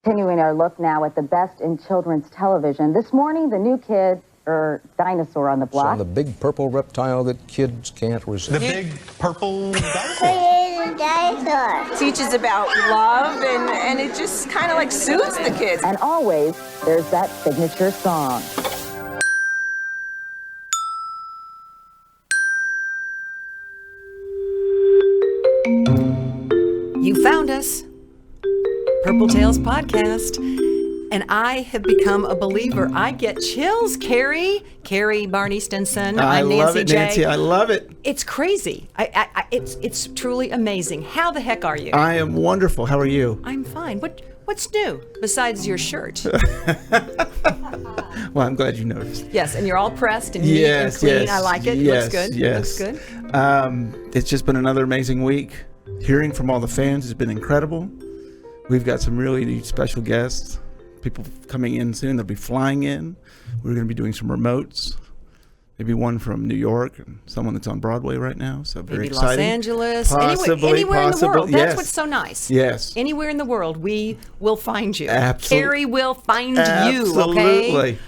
Continuing our look now at the best in children's television. This morning, the new kid, or dinosaur on the block. On the big purple reptile that kids can't resist. The big purple dinosaur. Teaches about love, and it just kind of like soothes the kids. And always, there's that signature song. You found us. Purple Tales Podcast. And I have become a believer. I get chills, Carey, Barney Stinson. I'm Nancy love it, J. Nancy. I love it. It's crazy. It's truly amazing. How the heck are you? I am wonderful. How are you? I'm fine. What's new besides your shirt? Well, I'm glad you noticed. Yes, and you're all pressed and neat and clean. Yes, I like it. Yes, Looks good. yes. Looks good. It's just been another amazing week. Hearing from all the fans has been incredible. We've got some really special guests. People coming in soon. They'll be flying in. We're going to be doing some remotes. Maybe one from New York and someone that's on Broadway right now. So very Maybe exciting. Los Angeles. Possibly, anywhere in the world. That's yes. what's so nice. Yes. Anywhere in the world, we will find you. Absolutely. Carey will find you. Absolutely. Okay.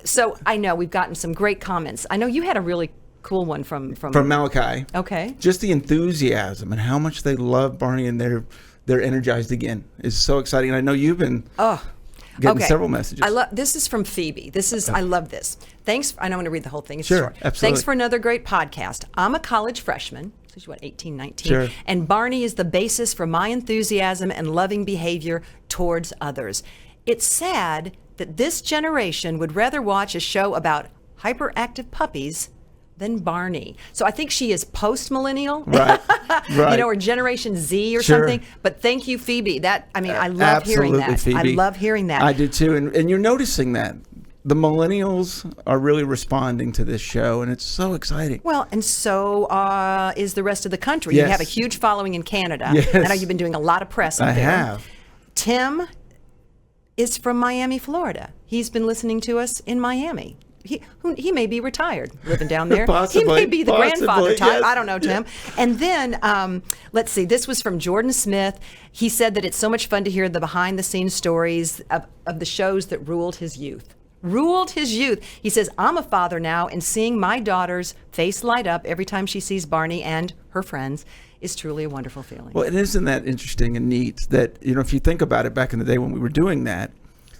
So I know we've gotten some great comments. I know you had a really cool one from Malachi. Okay. Just the enthusiasm and how much they love Barney, and they're energized again is so exciting. And I know you've been getting several messages. This is from Phoebe. I love this. Thanks. I don't want to read the whole thing. It's sure, short. Absolutely. Thanks for another great podcast. I'm a college freshman. So she's 18, 19. Sure. And Barney is the basis for my enthusiasm and loving behavior towards others. It's sad that this generation would rather watch a show about hyperactive puppies than Barney. So I think she is post-millennial, right? Or Generation Z or Sure. something. But thank you, Phoebe. I love hearing that. Phoebe. I love hearing that. I do too, and you're noticing that the millennials are really responding to this show, and it's so exciting. Well, and so is the rest of the country. Yes. You have a huge following in Canada. Yes. I know you've been doing a lot of press up I there. have. Tim is from Miami, Florida. He's been listening to us in Miami. He may be retired, living down there. Possibly, he may be the grandfather type. Yes. I don't know, Tim. And then, let's see, this was from Jordan Smith. He said that it's so much fun to hear the behind-the-scenes stories of the shows that ruled his youth. He says, I'm a father now, and seeing my daughter's face light up every time she sees Barney and her friends is truly a wonderful feeling. Well, and isn't that interesting and neat that, if you think about it, back in the day when we were doing that,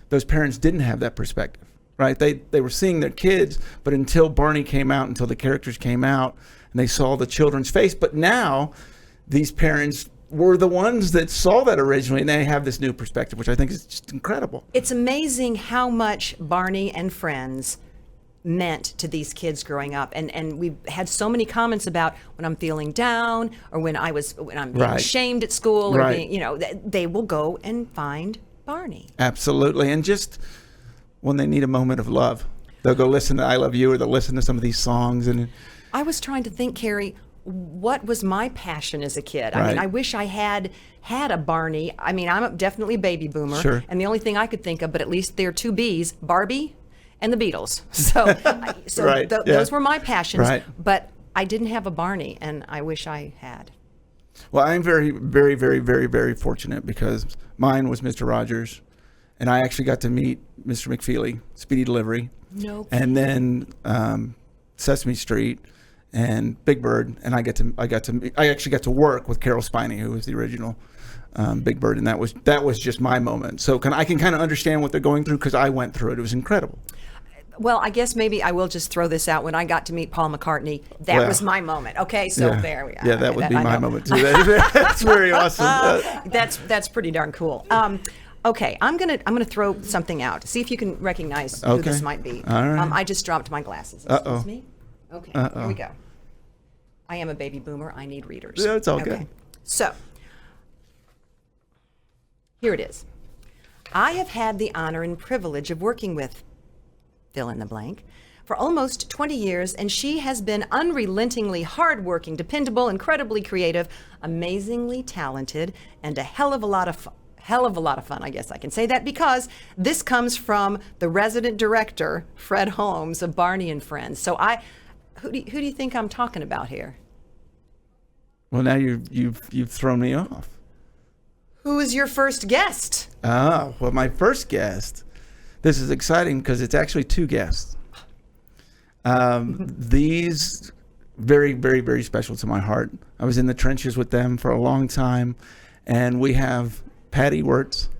those parents didn't have that perspective. Right, they were seeing their kids, but until Barney came out, until the characters came out, and they saw the children's face. But now, these parents were the ones that saw that originally, and they have this new perspective, which I think is just incredible. It's amazing how much Barney and Friends meant to these kids growing up, and we've had so many comments about when I'm feeling down, or when I'm being ashamed at school, or being, they will go and find Barney. Absolutely, and just when they need a moment of love, they'll go listen to I Love You, or they'll listen to some of these songs. And I was trying to think, Carey, what was my passion as a kid? Right. I mean, I wish I had a Barney. I mean, I'm definitely a baby boomer. Sure. And the only thing I could think of, but at least there are two Bs, Barbie and the Beatles. So, Right. Those were my passions. Right. But I didn't have a Barney, and I wish I had. Well, I'm very, very, very, very, very fortunate because mine was Mr. Rogers. And I actually got to meet Mr. McFeely, Speedy Delivery, and then Sesame Street and Big Bird, and I actually got to work with Carol Spiney, who was the original Big Bird, and that was just my moment. So I can kind of understand what they're going through because I went through it. It was incredible. Well, I guess maybe I will just throw this out. When I got to meet Paul McCartney, that was my moment. Okay, so there we are. Yeah, that would be my moment too. That's very awesome. That's pretty darn cool. Okay, I'm gonna throw something out. See if you can recognize who this might be. All right. I just dropped my glasses. Excuse me. Okay, here we go. I am a baby boomer. I need readers. Yeah, it's all good. So, here it is. I have had the honor and privilege of working with fill in the blank for almost 20 years, and she has been unrelentingly hardworking, dependable, incredibly creative, amazingly talented, and a hell of a lot of fun. I guess I can say that because this comes from the resident director, Fred Holmes of Barney and Friends. So who do you think I'm talking about here? Well, now you've thrown me off. Who is your first guest? Oh, well, my first guest, this is exciting because it's actually two guests. These very, very, very special to my heart. I was in the trenches with them for a long time, and we have Patty Wirtz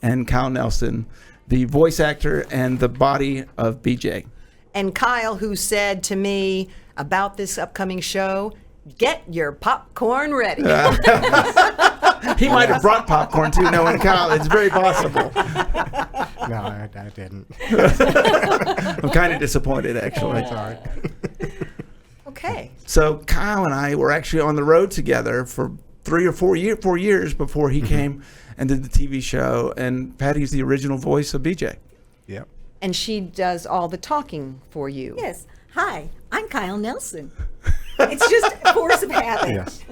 and Kyle Nelson, the voice actor and the body of BJ. And Kyle, who said to me about this upcoming show, get your popcorn ready. He might have brought popcorn too, knowing Kyle. It's very possible. No, I didn't. I'm kind of disappointed, actually. It's all right. Okay. So Kyle and I were actually on the road together for 4 years before he came and did the TV show. And Patty's the original voice of BJ. Yep. And she does all the talking for you. Yes. Hi, I'm Kyle Nelson. It's just a force of habit. Yes.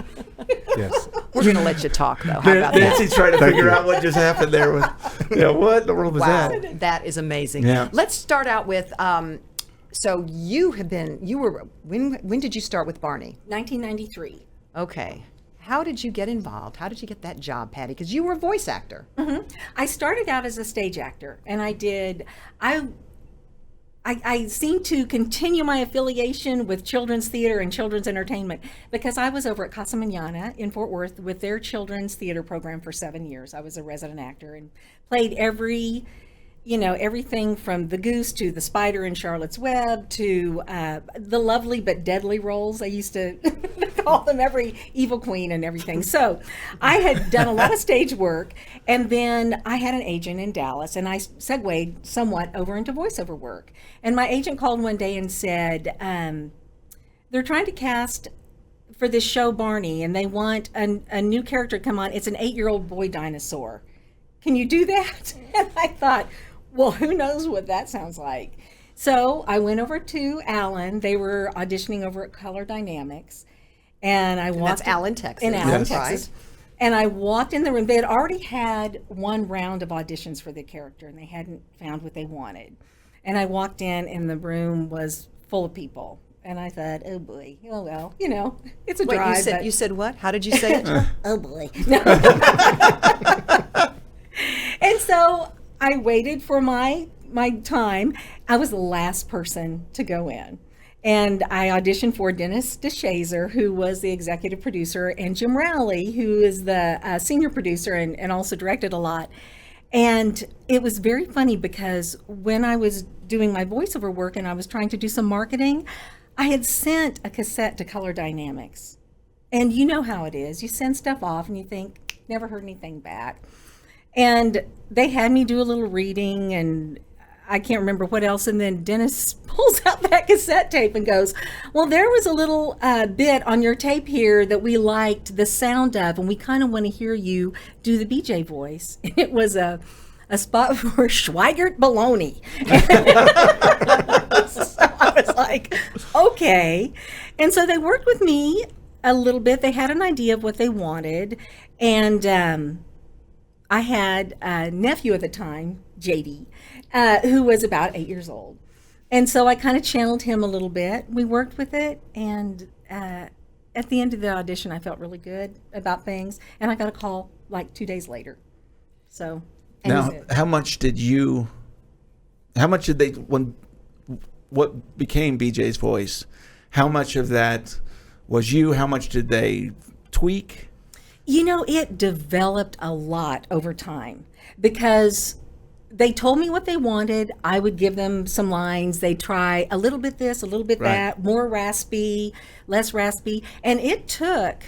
Yes. We're going to let you talk, though. How about that? Nancy's trying to figure out what just happened there. What in the world was Wow, that? that is amazing. Yeah. Let's start out with, so when did you start with Barney? 1993. Okay. How did you get involved? How did you get that job, Patty? Because you were a voice actor. Mm-hmm. I started out as a stage actor, and I seem to continue my affiliation with children's theater and children's entertainment because I was over at Casa Mañana in Fort Worth with their children's theater program for 7 years. I was a resident actor and played everything from the Goose to the Spider in Charlotte's Web to the lovely but deadly roles. I used to call them every evil queen and everything. So I had done a lot of stage work, and then I had an agent in Dallas, and I segued somewhat over into voiceover work. And my agent called one day and said, they're trying to cast for this show Barney, and they want a new character to come on. It's an 8-year-old boy dinosaur. Can you do that? And I thought, well, who knows what that sounds like? So I went over to Allen. They were auditioning over at Color Dynamics. And I walked That's Allen, Texas. in Allen, Yes. Texas. And I walked in the room. They had already had one round of auditions for the character, and they hadn't found what they wanted. And I walked in, and the room was full of people. And I thought, oh boy, oh well, it's a Wait, drive. you said what? How did you say it? Oh boy. No. And so I waited for my time. I was the last person to go in. And I auditioned for Dennis DeShazer, who was the executive producer, and Jim Rowley, who is the senior producer and also directed a lot. And it was very funny because when I was doing my voiceover work and I was trying to do some marketing, I had sent a cassette to Color Dynamics. And you know how it is. You send stuff off and you think, never heard anything back. And they had me do a little reading, and I can't remember what else. And then Dennis pulls out that cassette tape and goes, well, there was a little bit on your tape here that we liked the sound of, and we kind of want to hear you do the BJ voice. And it was a spot for Schweigert Baloney. So I was like, okay. And so they worked with me a little bit. They had an idea of what they wanted. And I had a nephew at the time, JD, who was about 8 years old. And so I kind of channeled him a little bit. We worked with it, and at the end of the audition, I felt really good about things, and I got a call like 2 days later. So, and Now, what became BJ's voice, how much of that was you? How much did they tweak? It developed a lot over time because they told me what they wanted. I would give them some lines. They'd try a little bit this, a little bit that, more raspy, less raspy. And it took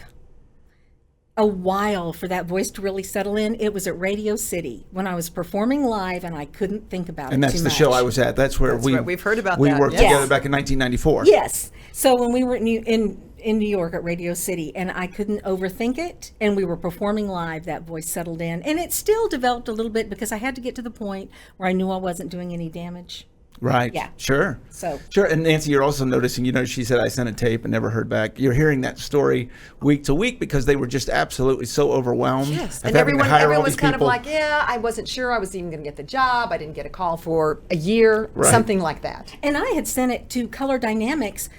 a while for that voice to really settle in. It was at Radio City when I was performing live, and I couldn't think about it And that's too the much. show I was at. That's where right. We've heard about we that. worked Yes. together back in 1994. Yes. So when we were in New York at Radio City, and I couldn't overthink it, and we were performing live, that voice settled in. And it still developed a little bit because I had to get to the point where I knew I wasn't doing any damage. Right. Yeah. Sure. So. Sure. And Nancy, you're also noticing, she said I sent a tape and never heard back. You're hearing that story week to week because they were just absolutely so overwhelmed. Yes, of and having to hire all everyone's these kind of people. like, yeah, I wasn't sure I was even going to get the job. I didn't get a call for a year, Right. something like that. And I had sent it to Color Dynamics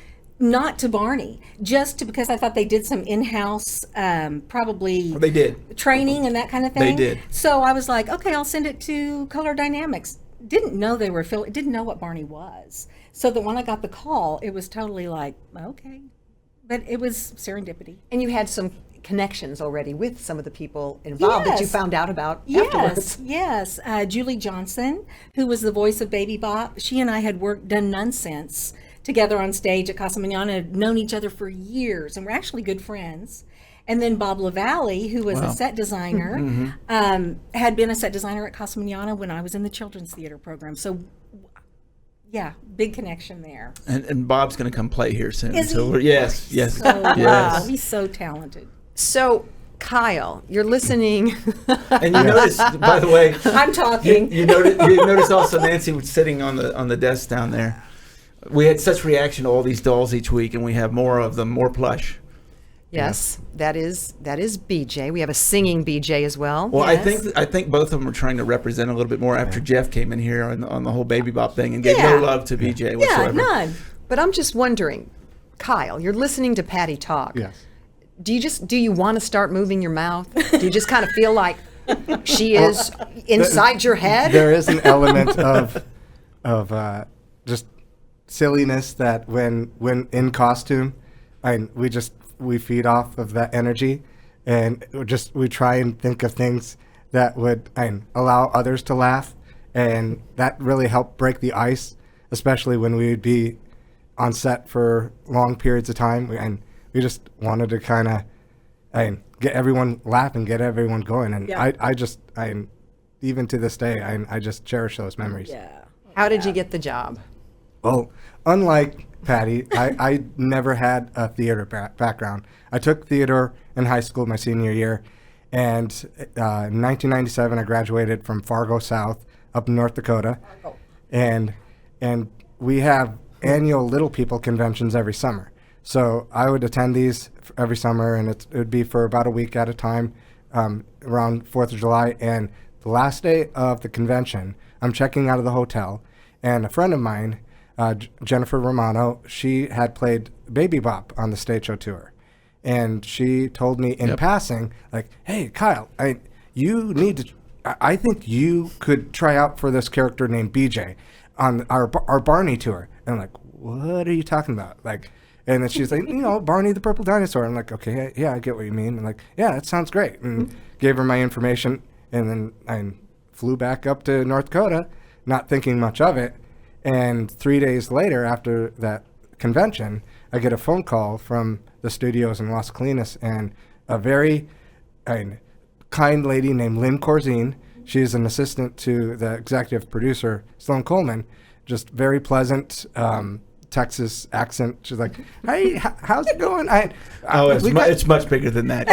Not to Barney, because I thought they did some in-house, probably They did. training and that kind of thing. They did. So I was like, okay, I'll send it to Color Dynamics. Didn't know they were didn't know what Barney was. So that when I got the call, it was totally like, okay. But it was serendipity. And you had some connections already with some of the people involved that you Yes. found out about Yes, afterwards. yes. Julie Johnson, who was the voice of Baby Bop, she and I had done Nonsense together on stage at Casa Manana, had known each other for years, and we're actually good friends. And then Bob LaValle, who was a set designer, had been a set designer at Casa Manana when I was in the children's theater program. So, yeah, big connection there. And Bob's going to come play here soon. Is so he? we're- yes, yes, So, wow, yes. he's so talented. So, Kyle, you're listening. And you notice, by the way, I'm talking. you notice also Nancy was sitting on the desk down there. We had such reaction to all these dolls each week, and we have more of them, more plush. Yes, that is BJ. We have a singing BJ as well. Well, Yes. I think both of them are trying to represent a little bit more after Jeff came in here on the whole Baby Bop thing and gave Yeah. no love to BJ whatsoever. Yeah, none. But I'm just wondering, Kyle, you're listening to Patty talk. Yes. Do you want to start moving your mouth? Do you just kind of feel like she is inside your head? There is an element of just silliness that when in costume, we feed off of that energy, and we try and think of things that would allow others to laugh, and that really helped break the ice, especially when we would be on set for long periods of time, and we just wanted to kind of get everyone laughing, get everyone going, and Yeah. I even to this day I just cherish those memories. Yeah. How did you get the job? Well, unlike Patty, I never had a theater background. I took theater in high school my senior year, and in 1997 I graduated from Fargo South up in North Dakota, and we have annual Little People conventions every summer. So I would attend these every summer, and it would be for about a week at a time, around 4th of July. And the last day of the convention, I'm checking out of the hotel, and a friend of mine, Jennifer Romano, she had played Baby Bop on the stage show tour. And she told me in passing, like, hey, Kyle, I think you could try out for this character named BJ on our Barney tour. And I'm like, what are you talking about? Like, and then she's like, Barney the Purple Dinosaur. I'm like, okay, yeah, I get what you mean. And like, yeah, that sounds great. And gave her my information, and then I flew back up to North Dakota, not thinking much of it. And 3 days later, after that convention, I get a phone call from the studios in Las Colinas, and a very kind lady named Lynn Corzine. She's an assistant to the executive producer, Sloan Coleman. Just very pleasant Texas accent. She's like, hey, how's it going? It's much bigger than that.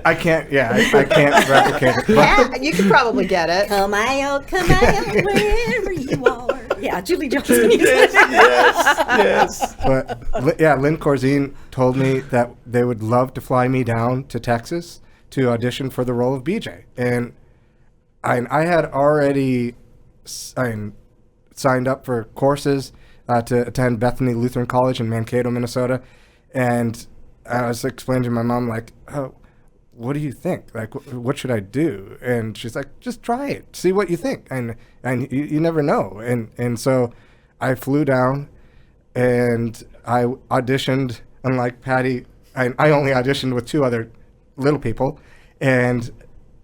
I can't replicate it. But Yeah, you can probably get it. Come out, wherever you are. Yeah, Julie Johnson. yes. But yeah, Lynn Corzine told me that they would love to fly me down to Texas to audition for the role of BJ. And I had already signed up for courses to attend Bethany Lutheran College in Mankato, Minnesota. And I was explaining to my mom, like, oh, what do you think? Like, what should I do? And she's like, just try it. See what you think. And you never know. And so I flew down, and I auditioned. Unlike Patty, I only auditioned with 2 other little people. And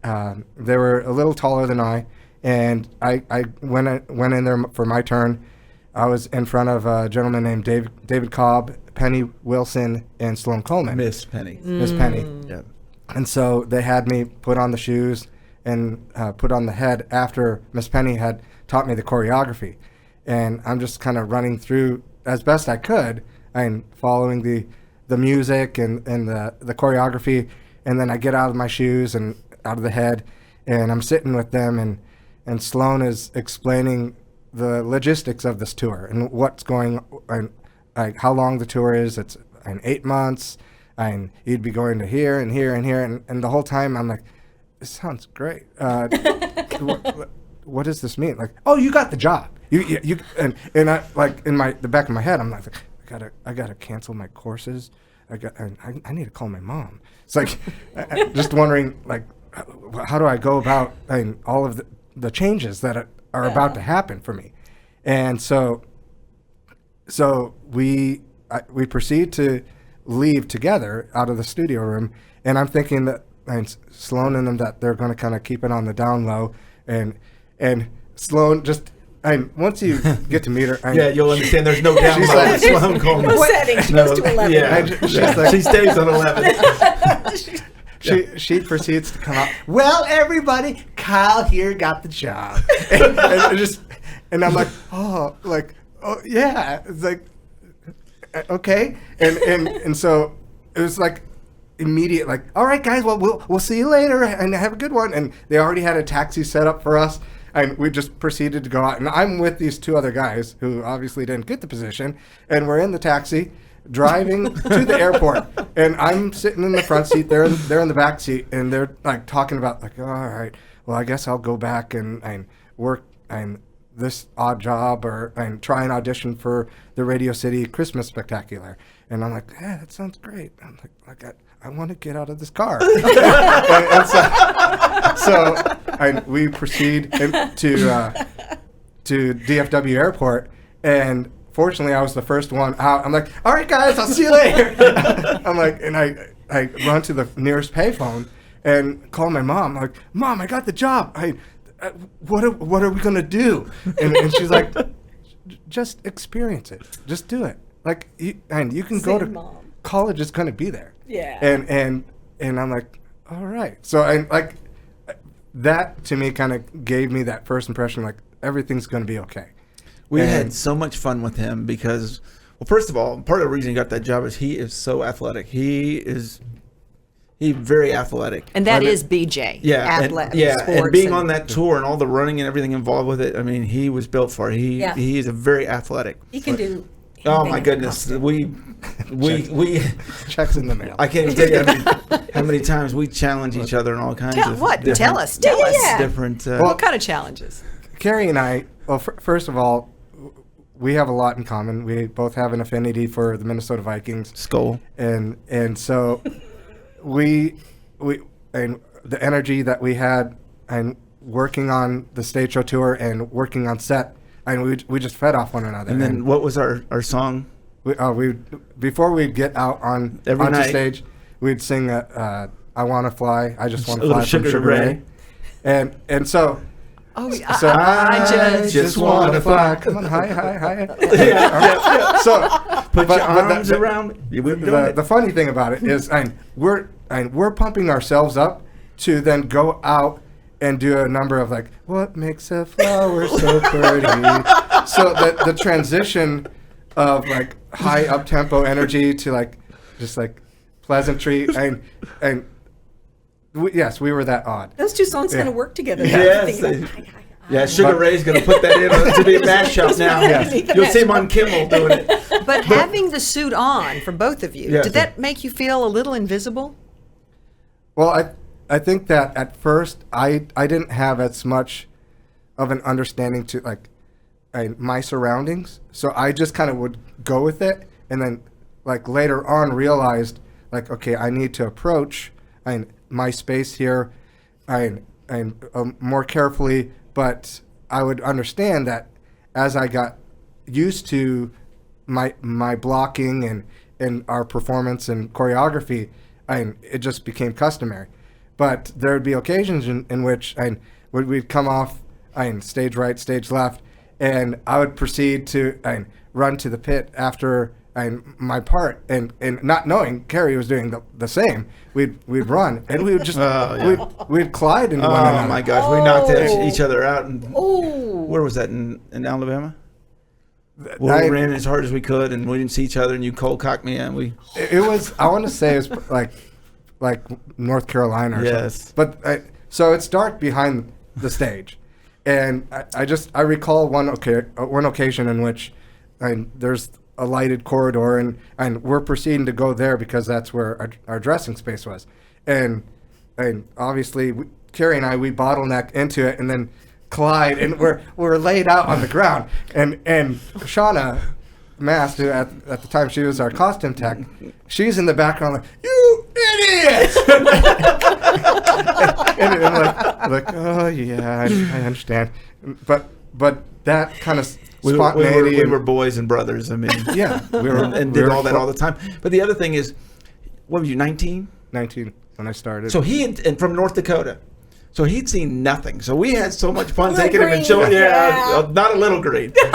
they were a little taller than I. And I went in there for my turn. I was in front of a gentleman named David Cobb, Penny Wilson, and Sloan Coleman. Miss Penny. Miss Penny. Yeah. And so they had me put on the shoes and put on the head after Miss Penny had taught me the choreography. And I'm just kind of running through as best I could and following the music and the choreography. And then I get out of my shoes and out of the head, and I'm sitting with them, and Sloan is explaining the logistics of this tour and what's going on, like how long the tour is. It's 8 months, and you'd be going to here and here and here. And the whole time I'm like, this sounds great. What does this mean? Like, oh, you got the job. and I like in the back of my head, I'm like, I gotta cancel my courses. I need to call my mom. It's like just wondering like how do I go about all of the changes that are about to happen for me, and so we proceed to leave together out of the studio room, and I'm thinking that Sloan and them that they're going to kind of keep it on the down low, and Sloan just. Once you get to meet her, you'll understand. There's no down low. Like, Sloan Coleman. No setting. She goes to 11. Yeah, she stays on 11. She proceeds to come out. Well, everybody, Kyle here got the job, and I'm like, oh yeah. It's like, okay, and so it was like immediate, like, all right, guys, well, we'll see you later, and have a good one. And they already had a taxi set up for us. And we just proceeded to go out. And I'm with these two other guys who obviously didn't get the position. And we're in the taxi driving to the airport. And I'm sitting in the front seat. They're in the back seat. And they're like talking about like, oh, all right, well, I guess I'll go back and work this odd job and try and audition for the Radio City Christmas Spectacular. And I'm like, yeah, that sounds great. I'm like I want to get out of this car. and so we proceed to DFW Airport, and fortunately I was the first one out. I'm like, all right, guys, I'll see you later. I'm like, and I run to the nearest payphone and call my mom. I'm like, Mom, I got the job. What are we gonna do? And she's like, just experience it. Just do it. Like, you can go to Mom. College is gonna be there. Yeah. And I'm like, all right. So like that to me kind of gave me that first impression, like everything's going to be okay. We had so much fun with him because, well, first of all, part of the reason he got that job is he is so athletic. He's very athletic. And that is BJ. Yeah. Athletic. And being on that tour and all the running and everything involved with it, I mean, he was built for it. He is a very athletic. He can do. Oh my goodness, we checks in the mail. I can't even tell you how many times we challenge each other in all kinds of Tell us. different. What kind of challenges? Carey and I. Well, first of all, we have a lot in common. We both have an affinity for the Minnesota Vikings. Skull. And so we and the energy that we had and working on the stage show tour and working on set. And we just fed off one another. And then what was our song? We before we'd get out onto stage, we'd sing "I Want to Fly." I just want to fly from Sugar Ray. And so. Oh, so I just want to fly. Come on, hi. Yeah. So put your arms around me. The funny thing about it is, we're pumping ourselves up to then go out and do a number of like, what makes a flower so pretty? So the transition of like high up tempo energy to like just like pleasantry and yes, we were that odd. Those two songs kind of work together. Yes. Sugar Ray's going to put that in to be a mashup now. You'll see him on Kimmel doing it. But having the suit on for both of you, did that make you feel a little invisible? Well, I think that at first I didn't have as much of an understanding to like my surroundings, so I just kind of would go with it, and then like later on realized like, okay, I need to approach my space here and more carefully, but I would understand that as I got used to my blocking and our performance and choreography, it just became customary. But there would be occasions in which we'd come off stage right, stage left, and I would proceed to run to the pit after my part, and not knowing Carey was doing the same. We'd run, and we would just we'd collide into one another. Oh my gosh, we knocked each other out. Where was that, in Alabama? We ran as hard as we could, and we didn't see each other, and you cold cocked me, and it was, I want to say it was like North Carolina or something. But so it's dark behind the stage, and I recall one occasion in which there's a lighted corridor, and we're proceeding to go there because that's where our dressing space was, and obviously Carey and I, we bottleneck into it and then collide, and we're laid out on the ground. And Shauna Mast, who at the time she was our costume tech, she's in the background like, "You idiots!" and I'm like, oh yeah, I understand. But that kind of spontaneity. We were boys and brothers. I mean, yeah, we were and did all that all the time. But the other thing is, what were you, 19? 19 when I started. So and from North Dakota. So he'd seen nothing. So we had so much fun Little taking him and green, showing. yeah. Not a little green. Fresh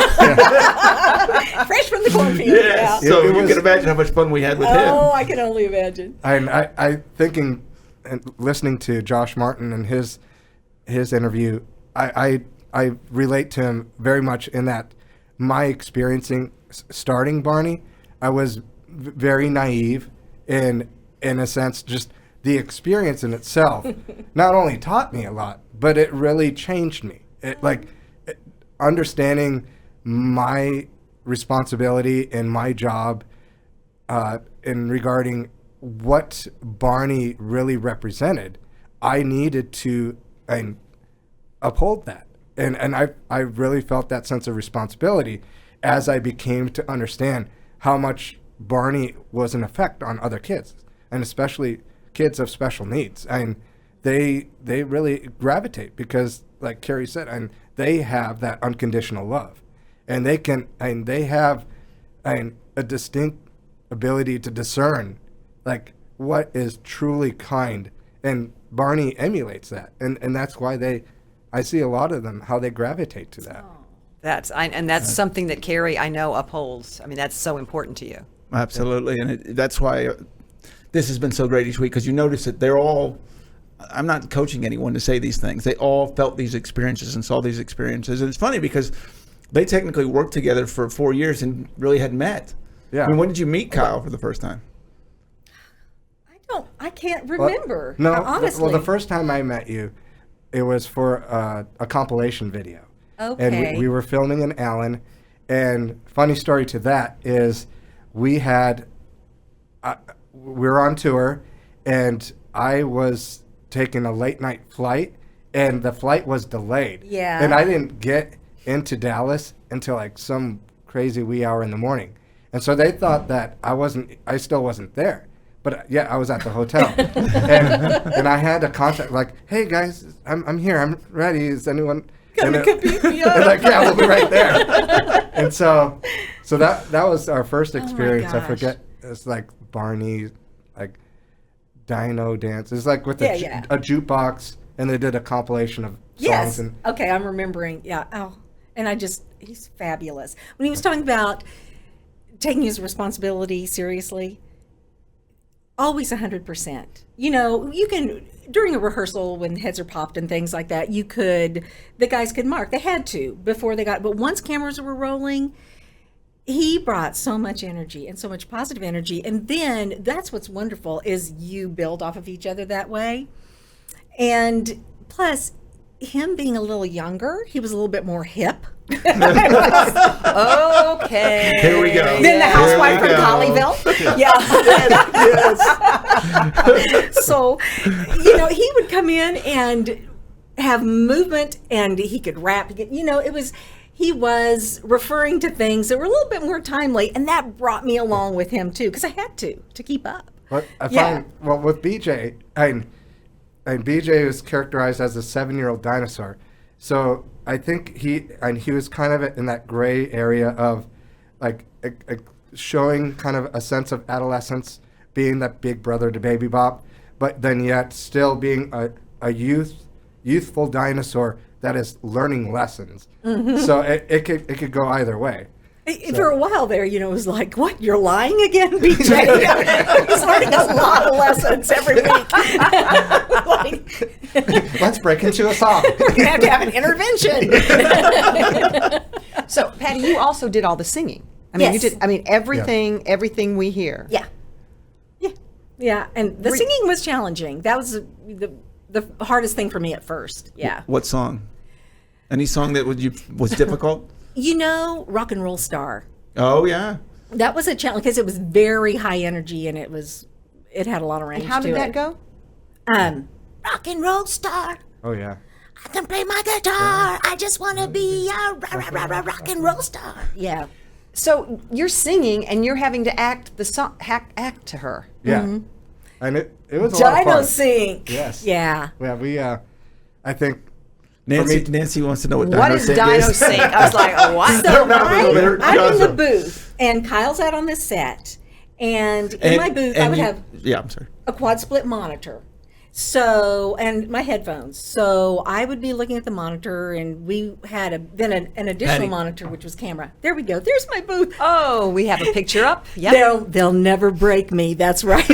from the cornfield. Yes. Yeah. So It you was- can imagine how much fun we had with Oh, him. I can only imagine. I thinking and listening to Josh Martin and his interview, I relate to him very much in that my experiencing starting Barney, I was very naive in a sense. Just the experience in itself not only taught me a lot, but it really changed me. Understanding my responsibility in my job in regarding what Barney really represented, I needed to uphold that. And I really felt that sense of responsibility as I became to understand how much Barney was an effect on other kids, and especially kids of special needs. And they really gravitate because, like Carey said, and they have that unconditional love, and they have a distinct ability to discern like what is truly kind, and Barney emulates that, and that's why I see a lot of them how they gravitate to that. That's something that Carey, I know, upholds. I mean, that's so important to you. Absolutely, and that's why this has been so great each week, because you notice that they're all. I'm not coaching anyone to say these things. They all felt these experiences and saw these experiences, and it's funny because they technically worked together for 4 years and really hadn't met. Yeah. I mean, when did you meet Kyle for the first time? I can't remember. No, honestly. well, the first time I met you, it was for a compilation video. Okay. And we were filming in Allen, and funny story to that is we were on tour, and I was taking a late night flight, and the flight was delayed. Yeah. And I didn't get into Dallas until like some crazy wee hour in the morning. And so they thought that I still wasn't there. But yeah, I was at the hotel. and I had to contact, like, "Hey guys, I'm here, I'm ready. Is anyone Come pick me up." and like, "Yeah, we'll be right there." And so that was our first experience. I gosh. forget, it's like Barney, like Dino Dance. It's like with Yeah. a jukebox, and they did a compilation of songs. Yes. And Okay, I'm remembering. Yeah. Oh, and he's fabulous. When he was talking about taking his responsibility seriously, always 100%. You know, you can, during a rehearsal when heads are popped and things like that, the guys could mark. They had to before but once cameras were rolling, he brought so much energy and so much positive energy. And then that's what's wonderful is you build off of each other that way. And plus, him being a little younger, he was a little bit more hip. Okay. Here we go. Than the housewife Here from we go. Colleyville. Yeah. So, he would come in and have movement, and he could rap. He was referring to things that were a little bit more timely, and that brought me along with him too, because I had to keep up. But I Yeah. find, well, with BJ, and BJ was characterized as a 7-year-old dinosaur. So I think he was kind of in that gray area of like showing kind of a sense of adolescence, being that big brother to Baby Bop, but then yet still being a youthful dinosaur that is learning lessons. Mm-hmm. So it could go either way. For a while there, it was like, "What? You're lying again, BJ?" He's learning a lot of lessons every week. Let's break into a song. We're gonna have to have an intervention. So, Patty, you also did all the singing. I mean, Yes. you did. I mean, everything we hear. Yeah, and the singing was challenging. That was the hardest thing for me at first. Yeah. What song? Any song that was difficult? Rock and Roll Star. Oh yeah. That was a challenge because it was very high energy and it had a lot of range. And how did to that it. go? Rock and Roll Star. Oh yeah. I can play my guitar. I just want to be a rock and roll star. Yeah. So you're singing and you're having to act the song, act to her. Yeah. And it was a lot of Dino fun. sync. Yes. Yeah. Yeah, we, I think, Nancy wants to know what What is sync Dino sync? I was like, oh, what? So I'm in the Awesome. booth, and Kyle's out on the set. And in my booth, I would have I'm sorry. a quad split monitor. So, and my headphones. So I would be looking at the monitor, and we had an additional Patty. monitor, which was camera. There we go. There's my booth. Oh, we have a picture up. Yeah. They'll never break me. That's right.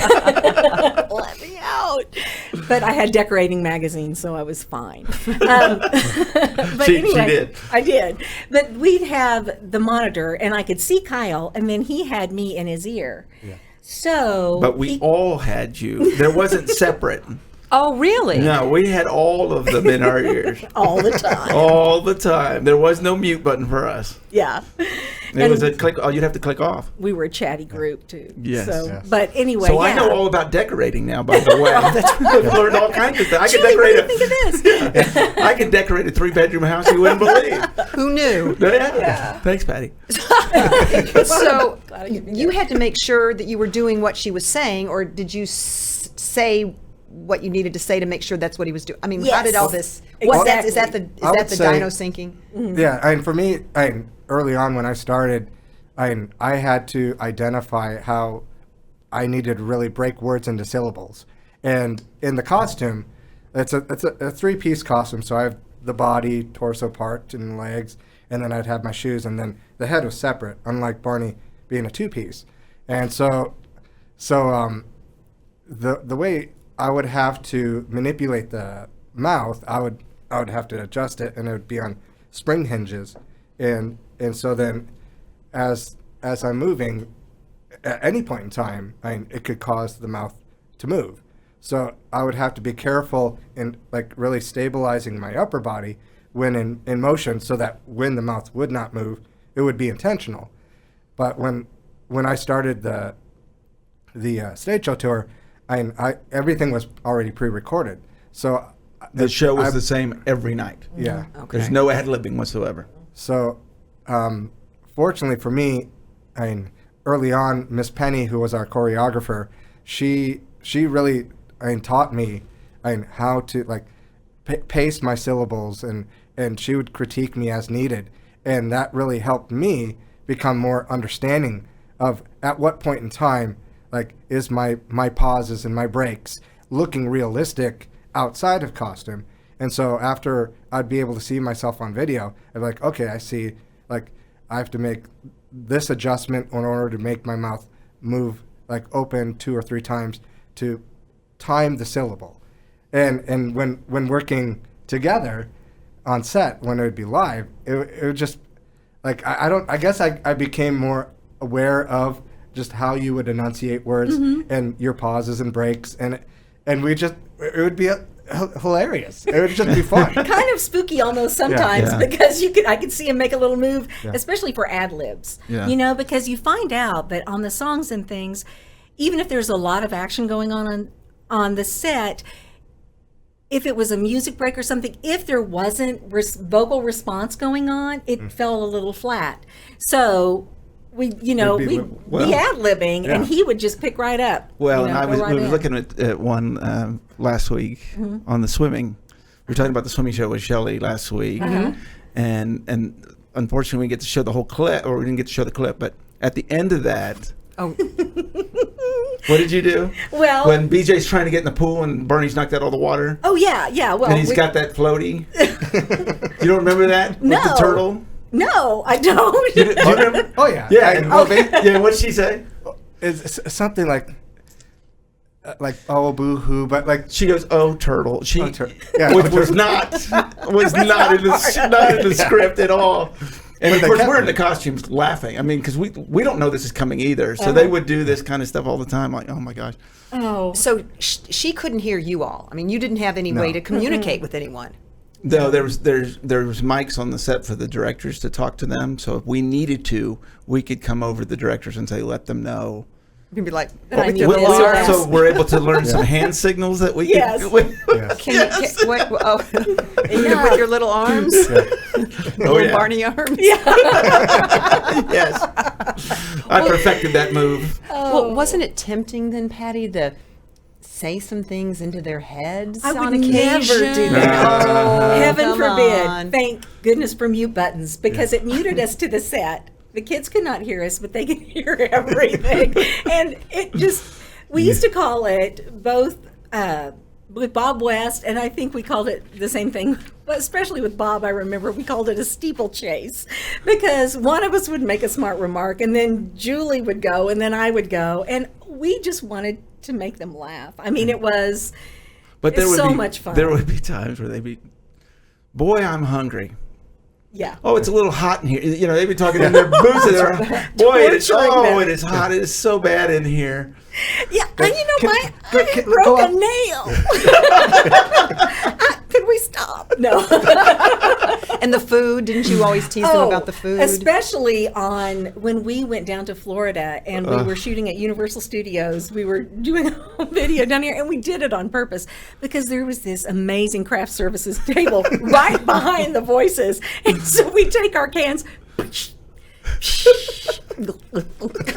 Let me out. But I had decorating magazines, so I was fine. But She anyway, did. I did. But we'd have the monitor, and I could see Kyle, and then he had me in his ear. Yeah. So, But we all had you. There wasn't separate. Oh, really? No, we had all of them in our ears. all the time. All the time. There was no mute button for us. Yeah. It was a click. Oh, you'd have to click off. We were a chatty group too. Yes. So, Yes. but anyway, So yeah. I know all about decorating now. By the way, I've learned all kinds of things. I can Julie, what decorate do you think of this? I can decorate a 3-bedroom house you wouldn't believe. Who knew? Yeah. Thanks, Patty. So you had to make sure that you were doing what she was saying, or did you say what you needed to say to make sure that's what he was doing? I mean, how Yes. did all this? Exactly. Is that the I would say- Dino syncing? Yeah, and for me, early on when I started, I had to identify how I needed to really break words into syllables. And in the costume, it's a 3-piece costume. So I have the body, torso part, and legs, and then I'd have my shoes, and then the head was separate, unlike Barney being a 2-piece. And so the way I would have to manipulate the mouth, I would have to adjust it, and it would be on spring hinges, and so then as I'm moving at any point in time, it could cause the mouth to move. So I would have to be careful in like really stabilizing my upper body when in motion, so that when the mouth would not move, it would be intentional. But when I started the stage show tour, I everything was already pre-recorded. So The show was the same every night. yeah. There's no ad-libbing whatsoever. So, fortunately for me, early on, Miss Penny, who was our choreographer, she really taught me how to like pace my syllables, and she would critique me as needed, and that really helped me become more understanding of at what point in time is my pauses and my breaks looking realistic outside of costume. And so after I'd be able to see myself on video, I'd be like, okay, I see, I have to make this adjustment in order to make my mouth move open 2 or 3 times to time the syllable. And when working together on set, when it would be live, it would just I guess I became more aware of just how you would enunciate words and your pauses and breaks, and it would be hilarious. It would just be fun. Kind of spooky almost sometimes Yeah. because I could see him make a little move, especially for ad libs. Yeah. Because you find out that on the songs and things, even if there's a lot of action going on the set, if it was a music break or something, if there wasn't vocal response going on, it fell a little flat. So we'd be ad-libbing, and he would just pick right up. Well, and go right we were in. looking at one last week on the swimming. We were talking about the swimming show with Shelley last week, and unfortunately we didn't get to show the whole clip, or we didn't get to show the clip. But at the end of that, what did you do? Well, when BJ's trying to get in the pool and Bernie's knocked out all the water, oh yeah. Well, and he's got that floaty. You don't remember that? No. With the turtle? No, I don't. Do you remember? Oh yeah. Yeah. Yeah. What'd she say? It's something like oh boo hoo, but She goes, "Oh turtle." She, yeah, which was not not in the script at all. And of course, we're in the costumes laughing. I mean, because we don't know this is coming either. So they would do this kind of stuff all the time. Like, oh my gosh. Oh. So she couldn't hear you all. I mean, you didn't have any way to communicate with anyone. No, there was mics on the set for the directors to talk to them. So if we needed to, we could come over to the directors and say, let them know You'd be like, I knew we this also were able to learn some hand signals that we Yes. could. with your little arms, little Barney arms. Yes. I perfected that move. Well, wasn't it tempting then, Patty, to say some things into their heads I on would occasion? never do that. Oh, Heaven come forbid. on. Thank goodness for mute buttons, because it muted us to the set. The kids could not hear us, but they could hear everything. And it just, we used to call it both with Bob West, and I think we called it the same thing, but especially with Bob, I remember we called it a steeplechase, because one of us would make a smart remark, and then Julie would go, and then I would go, and we just wanted to make them laugh. I mean, it was so much fun. There would be times where they'd be, boy, I'm hungry. Yeah. Oh, it's a little hot in here. You know, they'd be talking in their booths. And they're, boy, it is hot. It is so bad in here. Yeah, and I broke a nail. Could we stop? No. And the food, didn't you always tease them about the food? Especially on when we went down to Florida and we were shooting at Universal Studios. We were doing a video down here, and we did it on purpose because there was this amazing craft services table right behind the voices. And so we take our cans.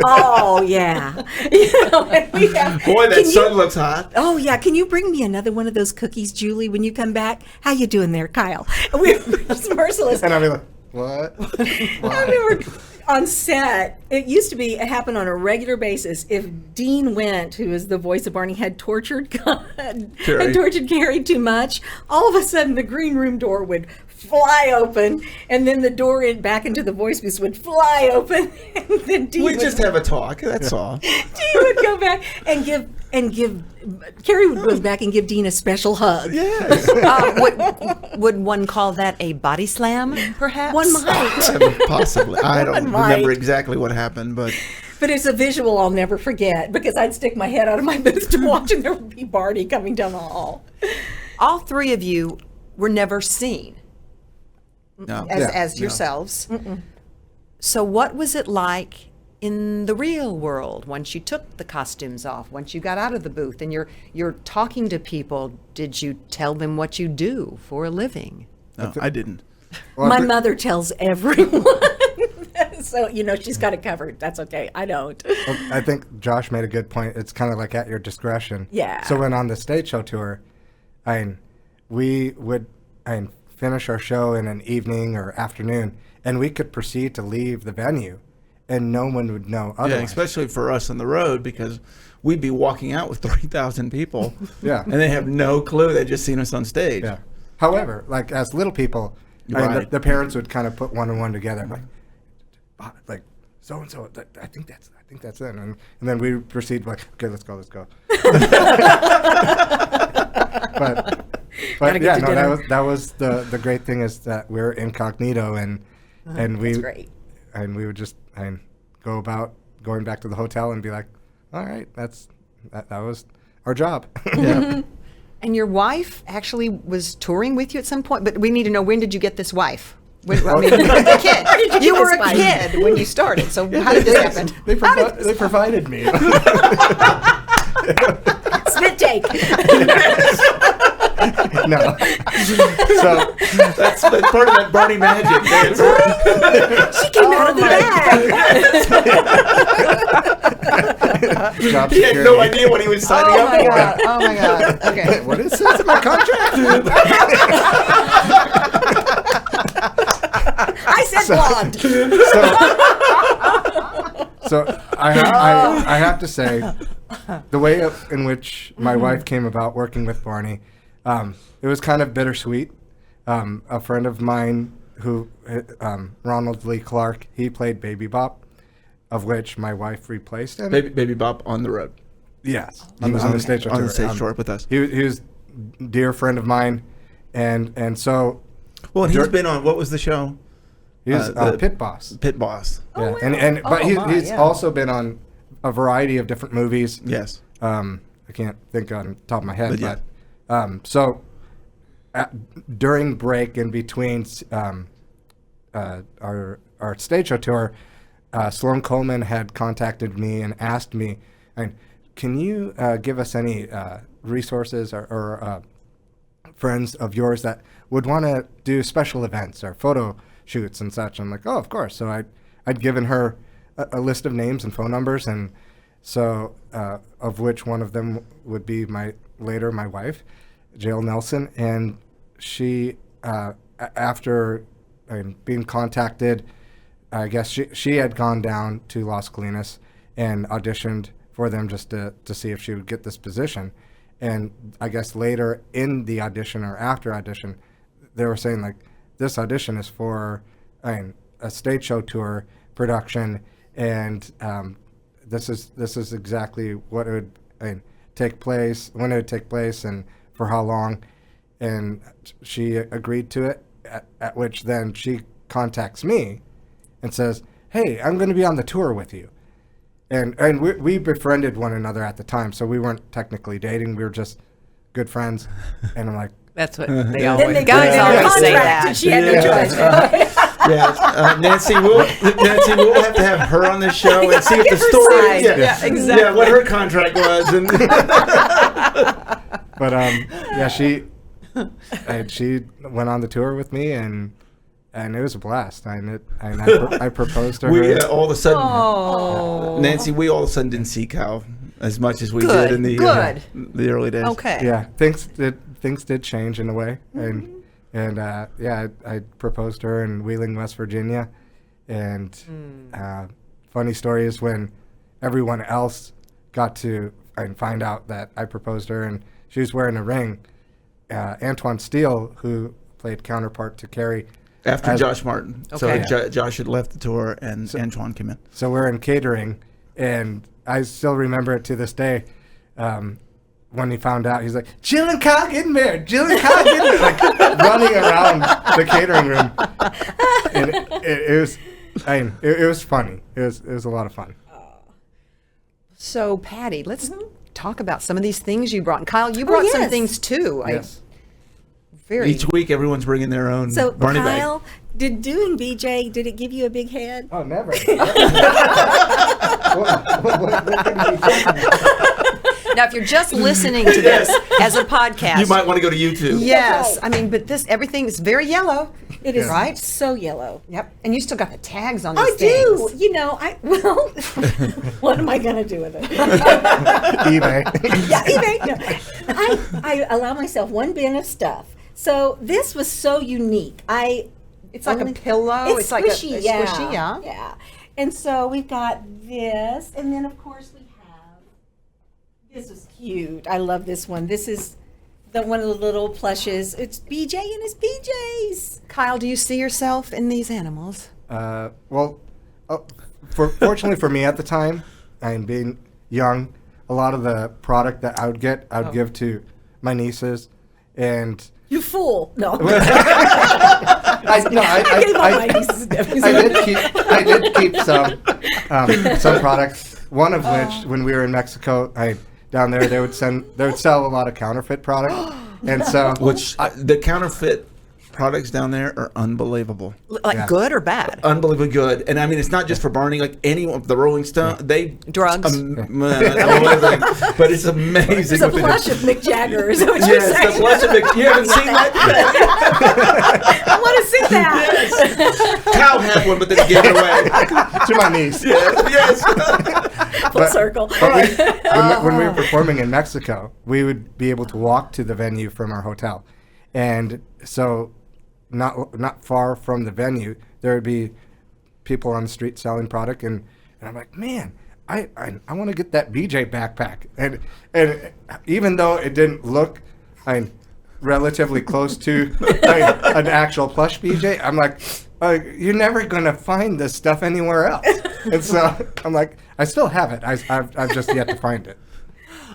Oh yeah, and we have, boy, that sun looks hot. Oh yeah, can you bring me another one of those cookies, Julie, when you come back? How you doing there, Kyle? We're just merciless. And I'll be like, what? I remember on set, it used to happen on a regular basis. If Dean Went, who is the voice of Barney, had tortured Carey too much, all of a sudden the green room door would fly open, and then the door back into the voice booth would fly open, and then Dean would just have a talk. That's all. Dean would go back and give Carey would go back and give Dean a special hug. Yes. Would one call that a body slam, perhaps? One might. Possibly. I don't might. remember exactly what happened, but it's a visual I'll never forget, because I'd stick my head out of my booth to watch, and there would be Barney coming down the hall. All three of you were never seen. no. As yourselves. Mm-mm. So what was it like in the real world once you took the costumes off, once you got out of the booth and you're talking to people? Did you tell them what you do for a living? No, I didn't. Well, My mother tells everyone. So, she's got it covered. That's okay. I don't. Well, I think Josh made a good point. It's kind of like at your discretion. Yeah. So when on the stage show tour, we would finish our show in an evening or afternoon, and we could proceed to leave the venue, and no one would know otherwise. Yeah, especially for us on the road, because we'd be walking out with 3,000 people. Yeah. And they have no clue. They've just seen us on stage. Yeah. However, like as little people, Right. the parents would kind of put one and one together, like so and so. I think that's it, and then we proceed like, okay, let's go. But yeah, no, that was the great thing, is that we're incognito, and we That's great. And we would just go about going back to the hotel and be like, all right, that was our job. Yeah. And your wife actually was touring with you at some point, but we need to know, when did you get this wife? You were a kid. You were a kid when you started. So how did this happen? They provided me. Spit take. No. So That's part of that Barney magic. She came out of the bag. job He had security. no idea what he was signing up for. Oh my God. Okay. What is this in my contract? I said blonde. So I have to say, the way in which my wife came about working with Barney, it was kind of bittersweet. A friend of mine who, Ronald Lee Clark, he played Baby Bop, of which my wife replaced him. Baby Bop on the road. Yes, He was on the stage on tour. the stage tour with us. He was a dear friend of mine, and so Well, and he's been on, what was the show? he was The Pit Boss. Pit Boss. Yeah, but he's also been on a variety of different movies. Yes. I can't think on the top of my head, But but so during break in between our stage show tour, Sloan Coleman had contacted me and asked me And can you give us any resources or friends of yours that would want to do special events or photo shoots and such? I'm like, oh, of course. So I'd given her a list of names and phone numbers, and so of which one of them would be my wife, Jill Nelson, and she after being contacted, I guess she had gone down to Las Colinas and auditioned for them just to see if she would get this position. And I guess later in the audition or after audition, they were saying like, this audition is for a stage show tour production, and this is exactly what it would take place, when it would take place, and for how long. And she agreed to it, at which then she contacts me and says, hey, I'm going to be on the tour with you. And we befriended one another at the time, so we weren't technically dating. We were just good friends. And I'm like, That's what they always guys always say that. She had no choice. Nancy, we'll have to have her on this show and see if the story, exactly. Yeah, what her contract was, and but yeah, she went on the tour with me, and it was a blast. I proposed to her. We all of a sudden, Nancy, we all of a sudden didn't see Kyle as much as we did in the early days. Okay. Yeah, things did change in a way, and yeah, I proposed to her in Wheeling, West Virginia, and funny story is when everyone else got to find out that I proposed to her, and she was wearing a ring. Antoine Steele, who played counterpart to Carey, after Josh Martin. Okay. So Josh had left the tour, and Antoine came in. So we're in catering, and I still remember it to this day. When he found out, he's like, Jill and Kyle getting married. Jill and Kyle getting married. Like running around the catering room. And it was funny. It was a lot of fun. So, Patty, let's talk about some of these things you brought. And Kyle, you brought some things too. Yes. Each week, everyone's bringing their own Barney Kyle, bag. did doing BJ, did it give you a big head? Oh, never. What can we talk about? Now, if you're just listening to this as a podcast, You might want to go to YouTube. yes, I mean, but everything is very yellow. It is right. so yellow. Yep, and you still got the tags on these I things. do. You know, what am I going to do with it? eBay. Yeah, eBay. No. I allow myself one bin of stuff. So this was so unique. It's like a pillow. It's like squishy, a squishy, yeah. Yeah. And so we've got this, and then of course we have. This is cute. I love this one. This is one of the little plushes. It's BJ and his PJs. Kyle, do you see yourself in these animals? Well, fortunately for me at the time, and being young, a lot of the product that I would get, I would give to my nieces, and You fool. No. I gave all my nieces and nephews. I did keep some products. One of which, when we were in Mexico, down there they would sell a lot of counterfeit product, and so the counterfeit products down there are unbelievable. Like good or bad? Unbelievably good. And I mean, it's not just for Barney, like any of the Rolling Stones, drugs. But it's amazing. It's a plush of Mick Jagger. Is that what you're Yes, saying? the plush of Mick. You haven't seen that? I want to see that. Yes. Kyle had one, but then he gave it away. to my niece. Yes. Full circle. But when we were performing in Mexico, we would be able to walk to the venue from our hotel, and so not far from the venue, there would be people on the street selling product, and I'm like, man, I want to get that BJ backpack, and even though it didn't look relatively close to an actual plush BJ, I'm like, you're never gonna find this stuff anywhere else. And so I'm like, I still have it. I've just yet to find it.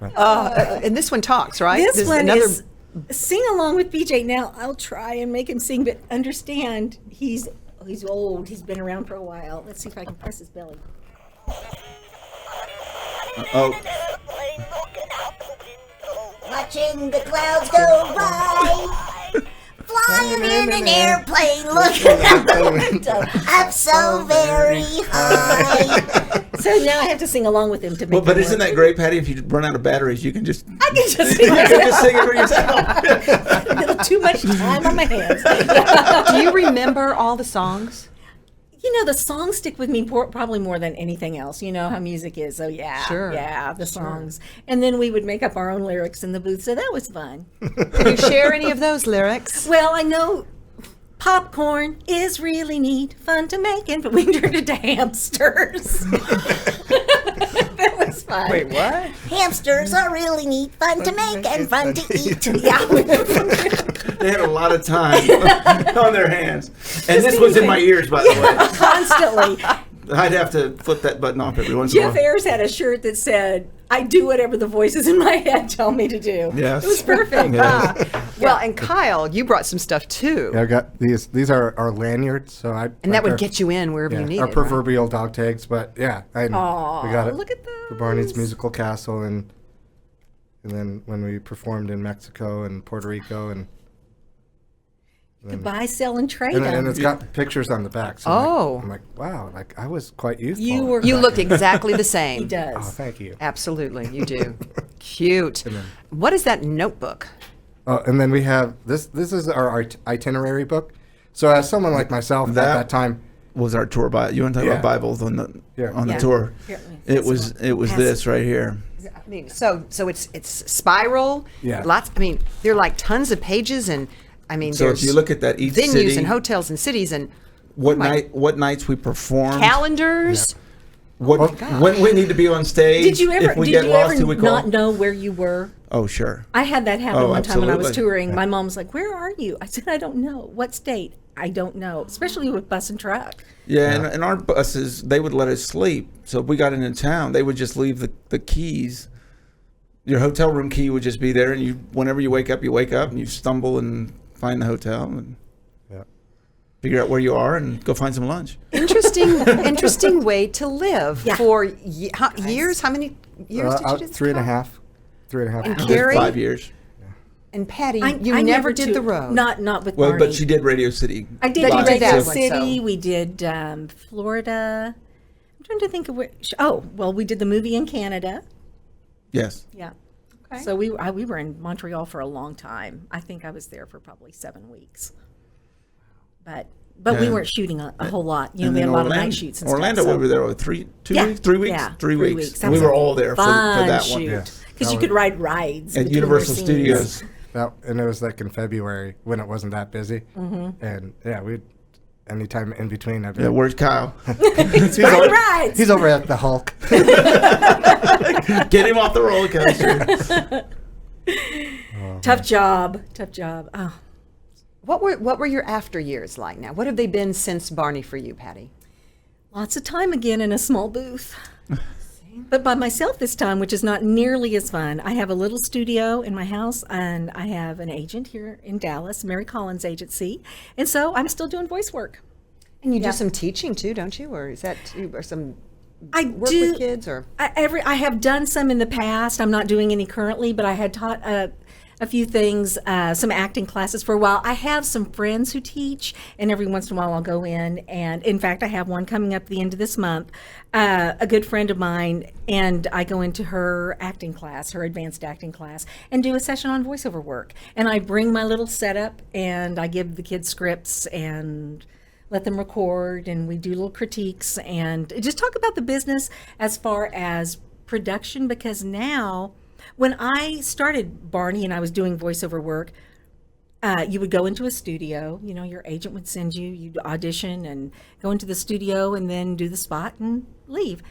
And this one talks, right? This one is sing along with BJ. Now I'll try and make him sing, but understand he's old. He's been around for a while. Let's see if I can press his belly. Watching the clouds go by, flying in an airplane, looking out the window, up so very high. So now I have to sing along with him to make Well, but it isn't work. that great, Patty? If you run out of batteries, you can just I can just sing you can just sing it for yourself. Too much time on my hands. Do you remember all the songs? You know, the songs stick with me probably more than anything else. You know how music is. So yeah, Sure. yeah, the songs. And then we would make up our own lyrics in the booth. So that was fun. Can you share any of those lyrics? Well, I know popcorn is really neat, fun to make, and we turned into hamsters. That was fun. Wait, what? Hamsters are really neat, fun to make and fun to eat. Yeah. They had a lot of time on their hands. And this was in my ears, by the way. Constantly. I'd have to flip that button off every once in a Jeff while. Ayers had a shirt that said, I do whatever the voices in my head tell me to do. Yes. It was perfect. Yes. Well, and Kyle, you brought some stuff too. Yeah, I got these. These are our lanyards. So I And that would get you in wherever you needed. our right? proverbial dog tags. But yeah, we got it look at for Barney's those. musical castle, and then when we performed in Mexico and Puerto Rico, and Buy, sell, and trade and them. it's got pictures on the back. So Oh. I'm like, wow, like I was quite youthful. You were- You look exactly the same. He does. Oh, thank you. Absolutely, you do. Cute. then- What is that notebook? Oh, and then we have this. This is our itinerary book. So as someone like myself at that time, Was our tour Bible. You want to talk Yeah. about Bibles on the Yeah. on the Yeah. tour? Here, It was this right here. I mean, so it's spiral. Yeah. Lots. I mean, there are like tons of pages, and I mean, So if there's you look at that each venues city, and hotels and cities and what my- what nights we performed, calendars. when we need to be on stage. Did you ever, if we did get you lost, ever who we call? not know where you were? Oh, sure. I had that happen Oh, one time when I was absolutely. touring. My mom was like, "Where are you?" I said, "I don't know. What state? I don't know." Especially with bus and truck. Yeah, and our buses, they would let us sleep. So if we got into town, they would just leave the keys. Your hotel room key would just be there, and you, whenever you wake up, and you stumble and find the hotel and Yeah. figure out where you are and go find some lunch. Interesting way to live Yeah. for years. How many years did you do this? 3.5 And years. Carey? 5 years. And Patty, I you never did too- the road. Not with Well, Barney. but she did Radio City. I did That you live, did that Radio one, City. so- We did Florida. I'm trying to think of where. Oh, well, we did the movie in Canada. Yes. Yeah. Okay. So we were in Montreal for a long time. I think I was there for probably 7 weeks. But we Yeah. weren't shooting a whole lot. You know, And we had then a lot of night shoots and Orlando, stuff. we were there with 3 Yeah. weeks, 3 weeks, Yeah, 3 3 weeks. weeks. And we were all there for that one. Yeah. Because you could ride rides At between Universal your scenes. Studios. And it was like in February when it wasn't that busy. And yeah, anytime in between. Yeah, where's Kyle? he's, Ride over, rides. he's over at the Hulk. Get him off the roller coaster. Tough job. Oh, What were your after years like now? What have they been since Barney for you, Patty? lots of time again in a small booth. But by myself this time, which is not nearly as fun. I have a little studio in my house, and I have an agent here in Dallas, Mary Collins Agency. And so I'm still doing voice work. And you Yeah. do some teaching too, don't you? Or is that or some I work do, with kids or? I have done some in the past. I'm not doing any currently, but I had taught a few things, some acting classes for a while. I have some friends who teach, and every once in a while I'll go in. And in fact, I have one coming up at the end of this month, a good friend of mine, and I go into her acting class, her advanced acting class, and do a session on voiceover work. And I bring my little setup, and I give the kids scripts and let them record, and we do little critiques and just talk about the business as far as production, because now when I started Barney and I was doing voiceover work, you would go into a studio, you know, your agent would send you, you'd audition and go into the studio and then do the spot and leave.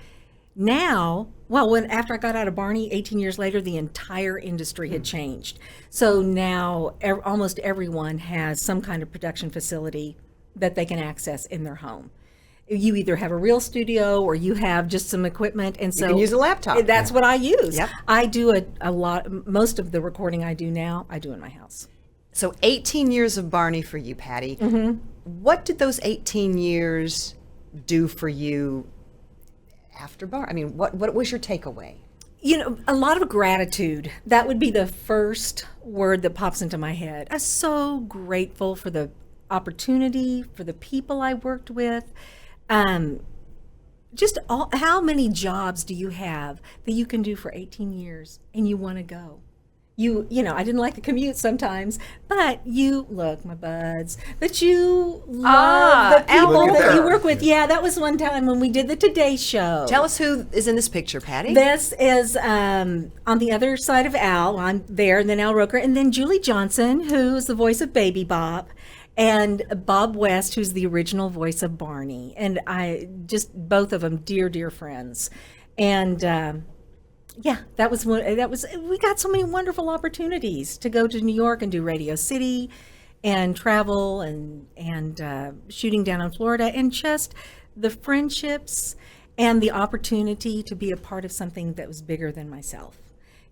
Now, after I got out of Barney 18 years later, the entire industry had changed. So now almost everyone has some kind of production facility that they can access in their home. You either have a real studio or you have just some equipment, and so can use a laptop. That's what I use. Yep. I do a lot. Most of the recording I do now, I do in my house. So 18 years of Barney for you, Patty. Mm-hmm. What did those 18 years do for you after Barney? I mean, what was your takeaway? You know, a lot of gratitude. That would be the first word that pops into my head. I'm so grateful for the opportunity, for the people I worked with. just how many jobs do you have that you can do for 18 years and you want to go? You know, I didn't like the commute sometimes, but you look, my buds, but you love the people that you work with. Yeah, that was one time when we did the Today Show. Tell us who is in this picture, Patty. This is on the other side of Al. I'm there, and then Al Roker, and then Julie Johnson, who's the voice of Baby Bop, and Bob West, who's the original voice of Barney. And I just, both of them, dear, dear friends. And yeah, we got so many wonderful opportunities to go to New York and do Radio City and travel and shooting down in Florida, and just the friendships and the opportunity to be a part of something that was bigger than myself.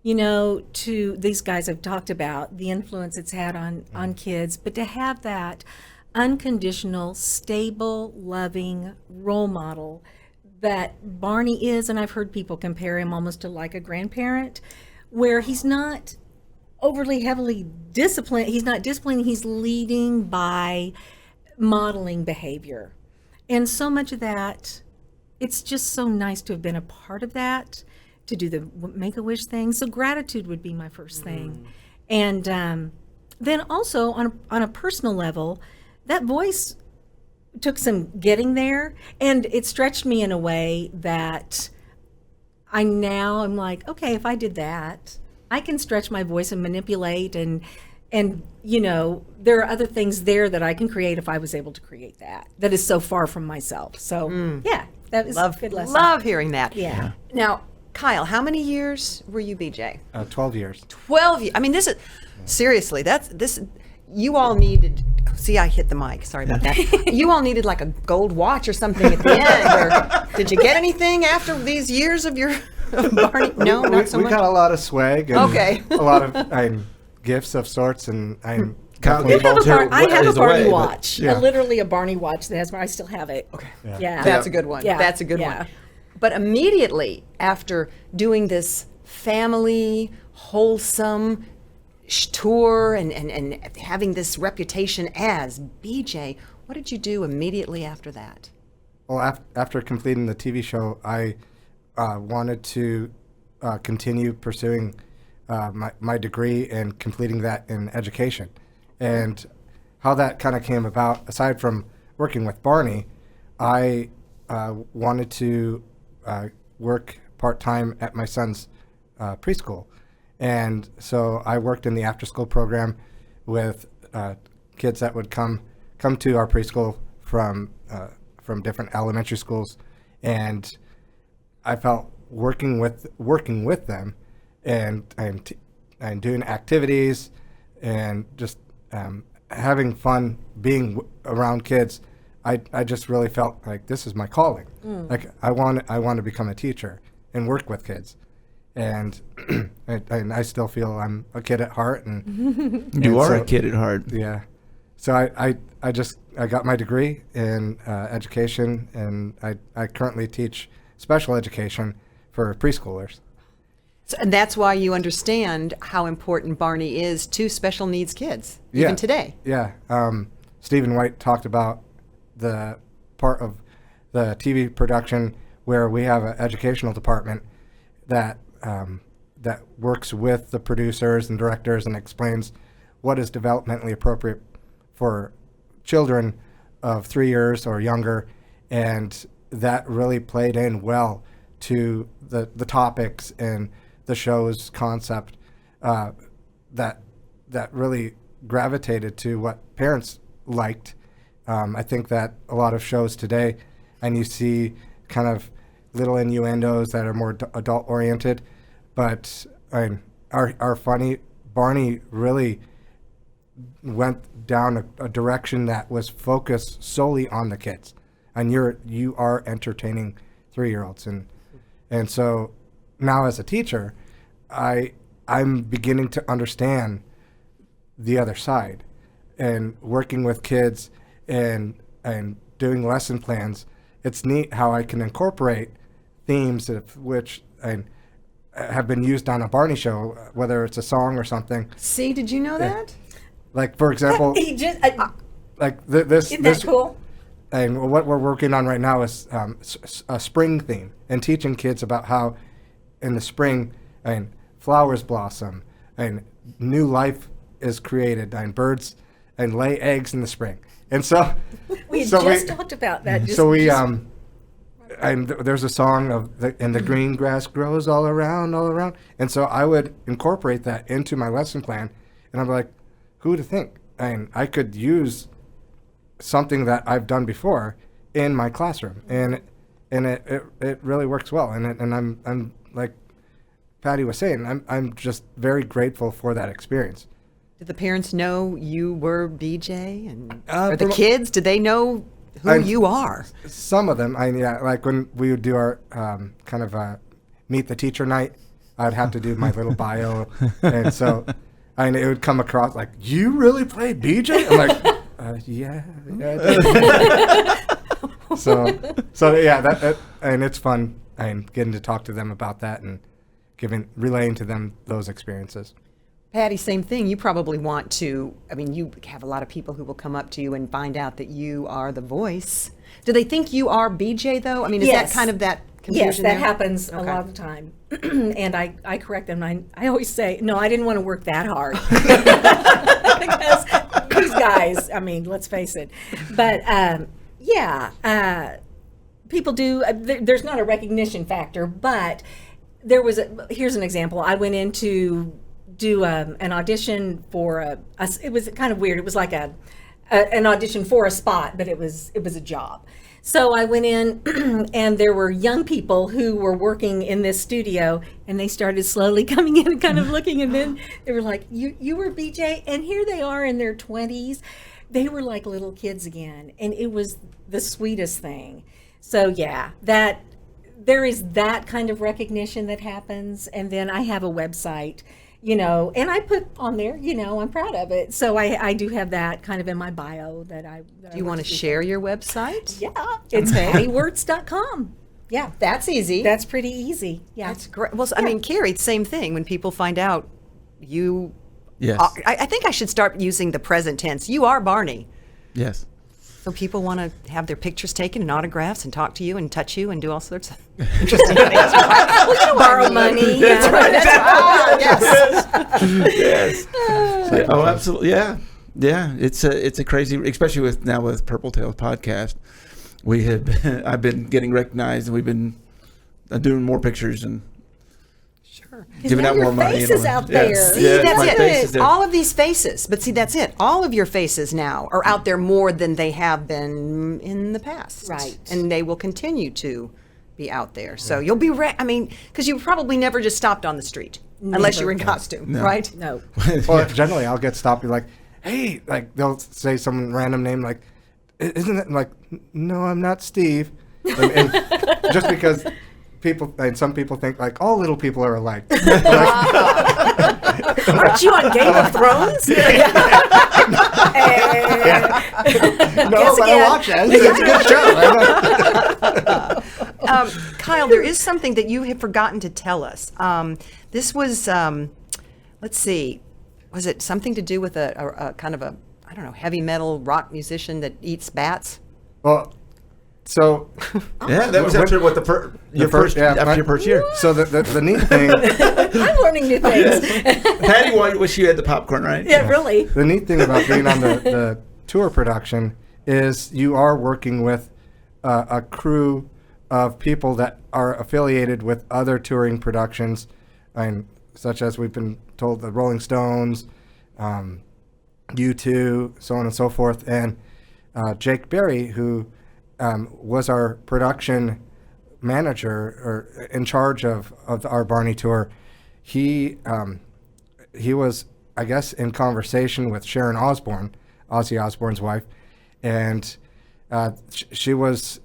You know, to these guys have talked about the influence it's had on kids, but to have that unconditional, stable, loving role model that Barney is, and I've heard people compare him almost to like a grandparent, where he's not overly heavily disciplined. He's not disciplining, he's leading by modeling behavior. And so much of that, it's just so nice to have been a part of that, to do the Make-A-Wish thing. So gratitude would be my first thing. And then also on a personal level, that voice took some getting there, and it stretched me in a way that I'm like, okay, if I did that, I can stretch my voice and manipulate, and you know, there are other things there that I can create if I was able to create that is so far from myself. So yeah, that was a good lesson. Love hearing that. Yeah. Now, Kyle, how many years were you BJ? 12 years. 12 years. I mean, this is seriously, you all needed, see, I hit the mic. Sorry about that. You all needed like a gold watch or something at the end. Or did you get anything after these years of your Barney? No, not so much. We got a lot of swag. And okay. A lot of gifts of sorts, and I'm I have a Barney watch. Yeah. Literally a Barney watch that has, I still have it. Okay. Yeah. That's a good one. Yeah. That's a good one. But immediately after doing this family, wholesome tour and having this reputation as BJ, what did you do immediately after that? Well, after completing the TV show, I wanted to continue pursuing my degree and completing that in education. And how that kind of came about, aside from working with Barney, I wanted to work part-time at my son's preschool. And so I worked in the after-school program with kids that would come to our preschool from different elementary schools, and I felt working with them and doing activities and just having fun being around kids. I just really felt like this is my calling. Like I want to become a teacher and work with kids. And I still feel I'm a kid at heart, and you are a kid at heart. Yeah. So I got my degree in education, and I currently teach special education for preschoolers. So, and that's why you understand how important Barney is to special needs kids, even today. Yeah. Stephen White talked about the part of the TV production where we have an educational department that works with the producers and directors and explains what is developmentally appropriate for children of 3 years or younger, and that really played in well to the topics and the show's concept that really gravitated to what parents liked. I think that a lot of shows today, and you see kind of little innuendos that are more adult oriented, but our funny Barney really went down a direction that was focused solely on the kids, and you are entertaining 3-year-olds, and so now as a teacher, I'm beginning to understand the other side, and working with kids and doing lesson plans. It's neat how I can incorporate themes of which have been used on a Barney show, whether it's a song or something. See, did you know that? Like, for example, He just, like this. isn't that cool? and what we're working on right now is a spring theme and teaching kids about how in the spring and flowers blossom and new life is created and birds and lay eggs in the spring. And so we talked about that. And there's a song of and the green grass grows all around. And so I would incorporate that into my lesson plan, and I'm like, who to think? And I could use something that I've done before in my classroom, and it really works well. And I'm like Patty was saying, I'm just very grateful for that experience. Did the parents know you were BJ, and or the kids? Did they know who you are? Some of them, like when we would do our kind of meet the teacher night, I'd have to do my little bio, and so it would come across like, you really played BJ? I'm like, yeah. So yeah, that and it's fun and getting to talk to them about that and relaying to them those experiences. Patty, same thing. You probably want to, you have a lot of people who will come up to you and find out that you are the voice. Do they think you are BJ, though? Is that kind of that confusion? Yes, that happens a lot of the time. And I correct them. I always say, no, I didn't want to work that hard. Because these guys, let's face it. But, people do, there's not a recognition factor, but here's an example. I went in to do an audition for it was kind of weird. It was like an audition for a spot, but it was a job. So I went in and there were young people who were working in this studio, and they started slowly coming in and kind of looking, and then they were like, you were BJ? And here they are in their 20s. They were like little kids again, and it was the sweetest thing. So yeah, there is that kind of recognition that happens. And then I have a website, and I put on there, I'm proud of it. So I do have that kind of in my bio that I. Do you want to share your website? Yeah, it's pattywirtz.com. Yeah, that's easy. That's pretty easy. Yeah, that's great. Well, Carey, same thing. When people find out you, yes, I think I should start using the present tense. You are Barney. Yes. So people want to have their pictures taken and autographs and talk to you and touch you and do all sorts of interesting things. Well, borrow money. That's right. Yes. Oh, absolutely. Yeah. Yeah. It's a crazy, especially with Purple Tails podcast. I've been getting recognized, and we've been doing more pictures and giving out more money. Faces out there. See, that's it. All of these faces, but see, that's it. All of your faces now are out there more than they have been in the past. Right. And they will continue to be out there. So you'll be, because you probably never just stopped on the street unless you were in costume, right? No. Well, generally I'll get stopped and like, hey, like they'll say some random name like, isn't it? I'm like, no, I'm not Steve. And just because some people think like all little people are alike. Aren't you on Game of Thrones? No, but I watch it. It's a good show. Kyle, there is something that you have forgotten to tell us. This was, let's see, was it something to do with a kind of heavy metal rock musician that eats bats? Well, so yeah, that was after what after your first year. So the neat thing, I'm learning new things. Patty wished you had the popcorn, right? Yeah, really. The neat thing about being on the tour production is you are working with a crew of people that are affiliated with other touring productions, and such as we've been told the Rolling Stones, U2, so on and so forth, and Jake Berry, who was our production manager or in charge of our Barney tour. He was, I guess, in conversation with Sharon Osbourne, Ozzy Osbourne's wife, and she was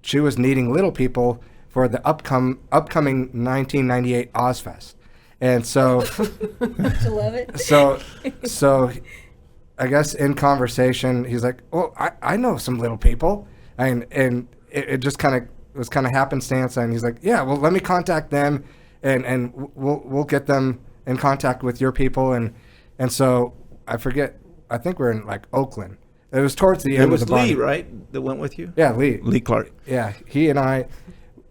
needing little people for the upcoming 1998 Ozfest, and so I love it. So I guess in conversation he's like, "Oh, I know some little people." And it just was kind of happenstance, and he's like, yeah, well, let me contact them, and we'll get them in contact with your people, and so I think we're in like Oakland, It was towards the It end was of the Lee, Barney. right? That went with you? Yeah, Lee. Lee Clark. Yeah, he and I,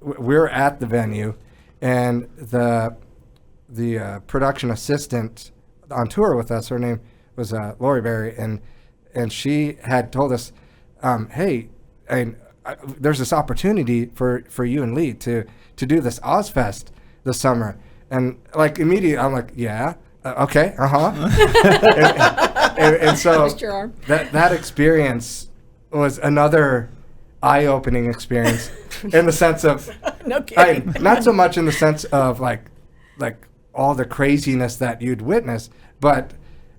we were at the venue, and the production assistant on tour with us, her name was Lori Berry, and she had told us, hey, there's this opportunity for you and Lee to do this Ozfest this summer. And like immediately I'm like, yeah, okay, and so that experience was another eye-opening experience in the sense of No kidding. not so much in the sense of like all the craziness that you'd witness, but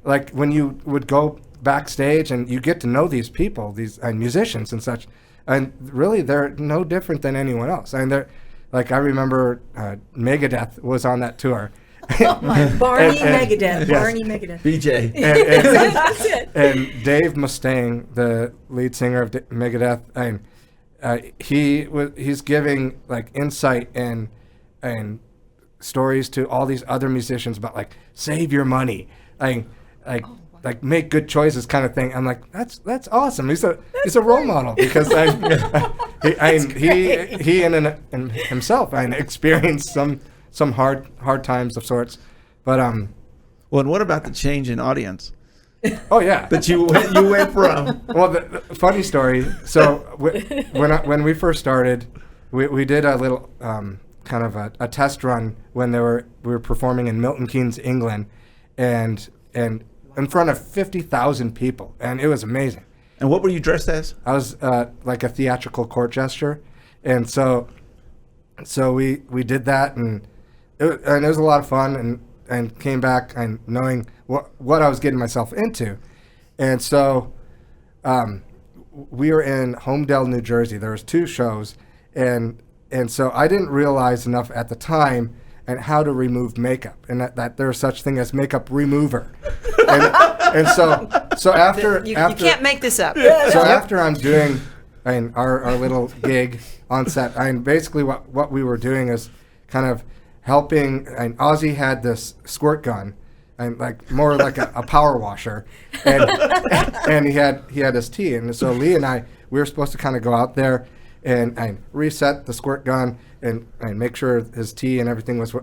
like when you would go backstage and you get to know these people, these musicians and such, and really they're no different than anyone else. And they're like, I remember Megadeth was on that tour. Barney Megadeth. Yes. Barney Megadeth. BJ. That's it. And Dave Mustaine, the lead singer of Megadeth, and he's giving like insight and stories to all these other musicians about like save your money, like make good choices kind of thing. I'm like, that's awesome. He's a role model because he and himself experienced some hard times of sorts, but Well, and what about the change in audience oh yeah, that you went from? well, the funny story. So when we first started, we did a little kind of a test run when we were performing in Milton Keynes, England, and in front of 50,000 people, and it was amazing. And what were you dressed as? I was like a theatrical court gesture, and so we did that, and it was a lot of fun, and came back and knowing what I was getting myself into, and so we were in Homedale, New Jersey. There was 2 shows, and so I didn't realize enough at the time and how to remove makeup, and that there's such thing as makeup remover, and so after You can't make this up. so after I'm doing our little gig on set, basically what we were doing is kind of helping, and Ozzy had this squirt gun, and like more like a power washer, and he had his tea, and so Lee and we were supposed to kind of go out there and reset the squirt gun and make sure his tea and everything was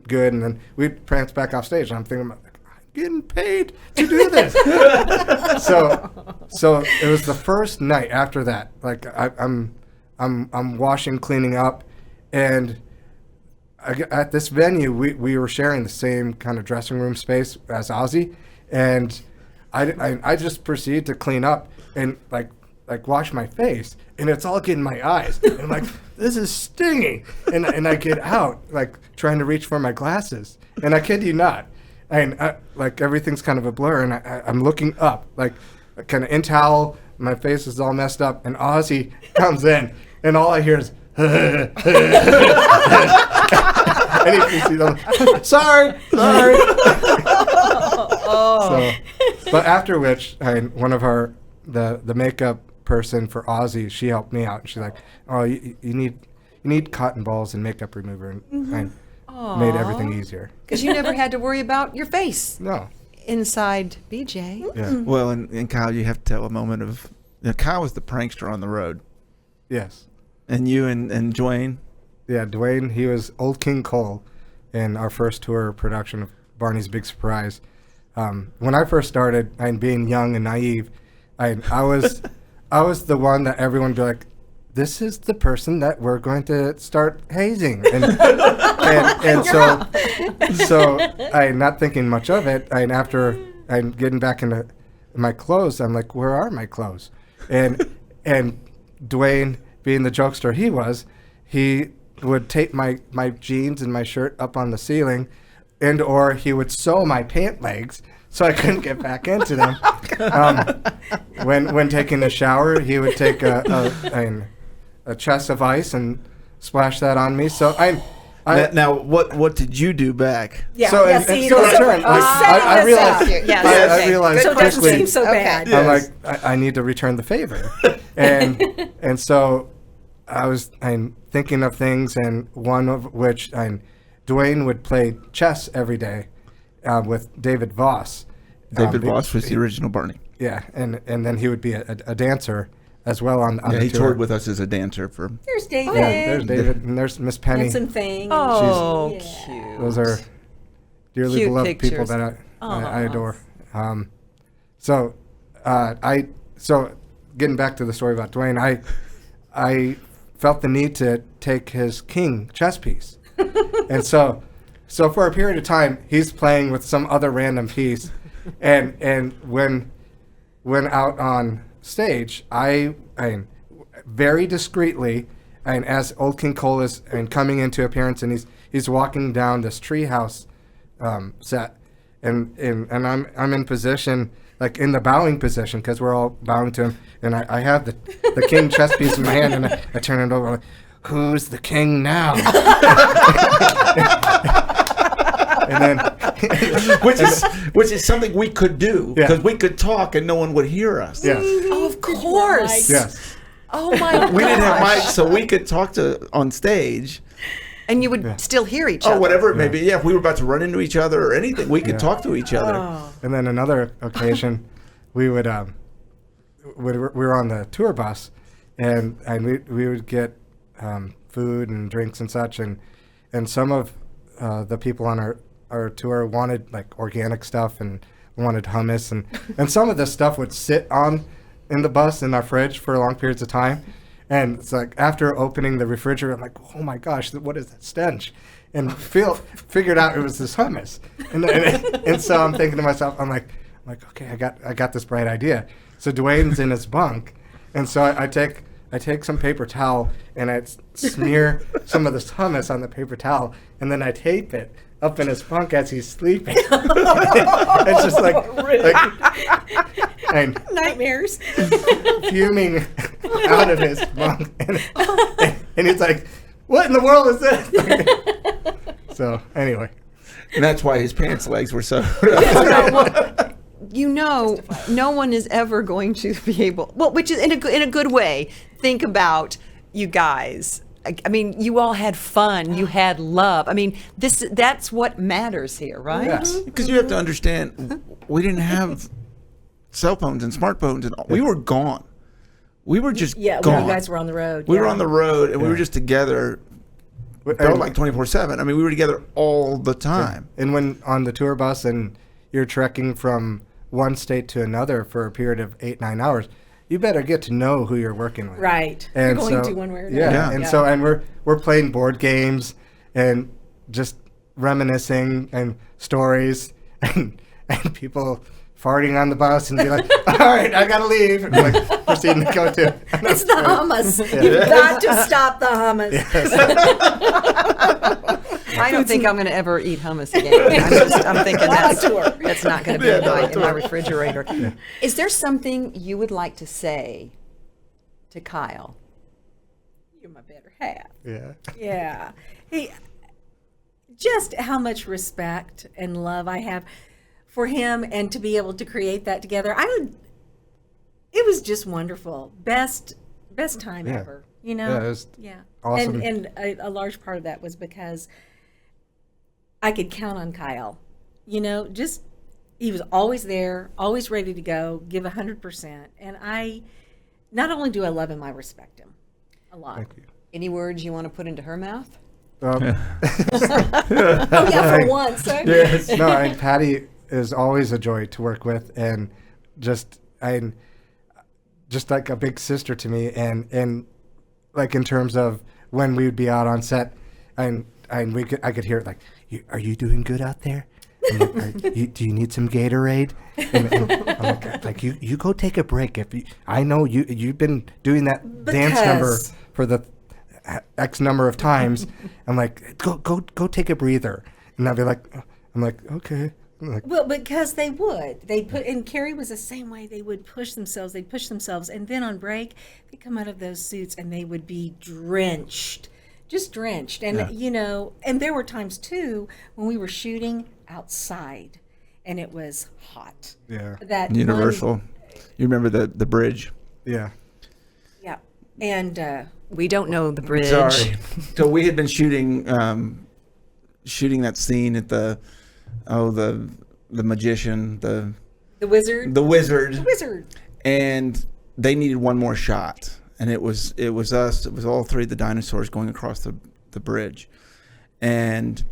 good, and then we'd prance back off stage, and I'm thinking about, like, I'm getting paid to do this. so it was the first night after that, like I'm washing, cleaning up, and at this venue we were sharing the same kind of dressing room space as Ozzy, and I just proceeded to clean up and like wash my face, and it's all getting my eyes. And I'm like, this is stinging. And I get out, like trying to reach for my glasses. And I kid you not. And like everything's kind of a blur, and I'm looking up, like kind of in towel. My face is all messed up, and Ozzy comes in, and all I hear is, and he sees them, sorry. So, but after which, one of the makeup person for Ozzy, she helped me out, and she's like, oh, you need cotton balls and makeup remover, and made everything easier. Because you never had to worry about your face No. inside BJ. Yeah. Well, and Kyle, you have to tell a moment of Kyle was the prankster on the road, Yes. and you and Dwayne. Yeah, Dwayne, he was Old King Cole in our first tour production of Barney's Big Surprise. When I first started, and being young and naive, I was the one that everyone would be like, this is the person that we're going to start hazing, and so I'm not thinking much of it. And after I'm getting back into my clothes, I'm like, where are my clothes? And Dwayne, being the jokester he would tape my jeans and my shirt up on the ceiling, or he would sew my pant legs so I couldn't get back into them. When taking a shower, he would take a chest of ice and splash that on me. So Now, what did you do back? Yeah, so yeah, in see, return, I realized I realized so it doesn't quickly. seem so bad. I'm like, I need to return the favor, and so I'm thinking of things, and one of which Dwayne would play chess every day with David Voss. David Voss was the original Barney. Yeah, and then he would be a dancer as well on Yeah, the he tour. toured with us as a dancer for. There's David. Yeah, there's David and there's Miss Penny. And some things. Oh, Yeah. cute. Those are dearly Cute beloved people pictures. that I Aw. adore. So getting back to the story about Dwayne, I felt the need to take his king chess piece, and so for a period of time he's playing with some other random piece, and when out on stage, I very discreetly, and as Old King Cole is coming into appearance, and he's walking down this treehouse set, and I'm in position, like in the bowing position, because we're all bowing to him, and I have the king chess piece in my hand, and I turn it over, like, who's the king now? And then, which is something we could do because we could talk and no one would hear us. yes, Oh, of course. yes, Oh my god. We didn't have mics, so we could talk on stage. And you would still hear each other. Oh, whatever it may be. Yeah, if we were about to run into each other or anything, we could talk to each other. And then another occasion, we would we were on the tour bus, and we would get food and drinks and such, and some of the people on our tour wanted like organic stuff and wanted hummus, and some of this stuff would sit in the bus in our fridge for long periods of time. And it's like after opening the refrigerator, I'm like, oh my gosh, what is that stench? And figured out it was this hummus. And so I'm thinking to myself, I'm like, okay, I got this bright idea. So Dwayne's in his bunk, and so I take some paper towel and I smear some of this hummus on the paper towel, and then I tape it up in his bunk as he's sleeping. It's just like and Nightmares. fuming out of his bunk, and he's like, "What in the world is this?" So anyway, And that's why his pants legs were so. No one is ever going to be able. Well, which is in a good way. Think about you guys. I mean, you all had fun. You had love. I mean, that's what matters here, right? Yes. Because you have to understand, we didn't have cell phones and smartphones, and we were gone. We were just Yeah, gone. when you guys were on the road. We were on the road, and we were just together. Felt like 24/7. I mean, we were together all the time. And when on the tour bus and you're trekking from one state to another for a period of 8-9 hours, you better get to know who you're working with. Right. And You're going so, to one way or yeah, another. and so we're playing board games and just reminiscing and stories and people farting on the bus and be like, all right, I gotta leave, and like proceeding to go to. It's the hummus. You've got to stop the hummus. I don't think I'm going to ever eat hummus again. I'm thinking that's not going to be in my refrigerator. Yeah. Is there something you would like to say to Kyle? You're my better half. Yeah. Yeah. Hey, just how much respect and love I have for him, and to be able to create that together. It was just wonderful. Best time ever. You know? Yeah, it was awesome. And a large part of that was because I could count on Kyle. You know, just he was always there, always ready to go, give 100%. And not only do I love him, I respect him a lot. Thank you. Any words you want to put into her mouth? Oh yeah, for once. Okay. Yes. No, Patty is always a joy to work with, and just like a big sister to me, and like in terms of when we would be out on set, and I could hear it like, are you doing good out there? Do you need some Gatorade? And I'm like you go take a break. I know you've been doing that dance number for the X number of times. I'm like, go take a breather, and I'd be like, I'm like, okay. Well, because they and Carey was the same way. They'd push themselves, and then on break, they'd come out of those suits and they would be drenched. And, you know, and there were times too when we were shooting outside and it was hot. Yeah. That Universal. You remember the bridge? Yeah. Yeah. And we don't know the bridge. Sorry. So we had been shooting that scene at the magician, The Wizard. The Wizard. The Wizard. And they needed one more shot. And it was us. It was all three of the dinosaurs going across the bridge. And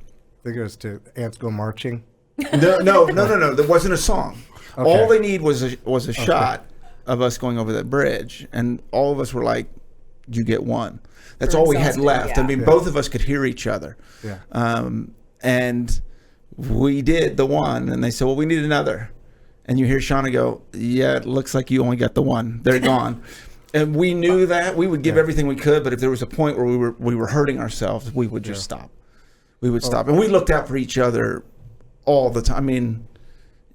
I think it was to Ants Go Marching. no. There wasn't a song. Okay. All they need was a shot of us going over that bridge. And all of us were like, you get one. That's all we had left. Yeah. I mean, both of us could hear each other. Yeah. And we did the one. And they said, well, we need another. And you hear Shauna go, yeah, it looks like you only got the one. They're gone. And we knew that. We would give everything we could, but if there was a point where we were hurting ourselves, we would just stop. We would stop. And we looked out for each other all the time. I mean,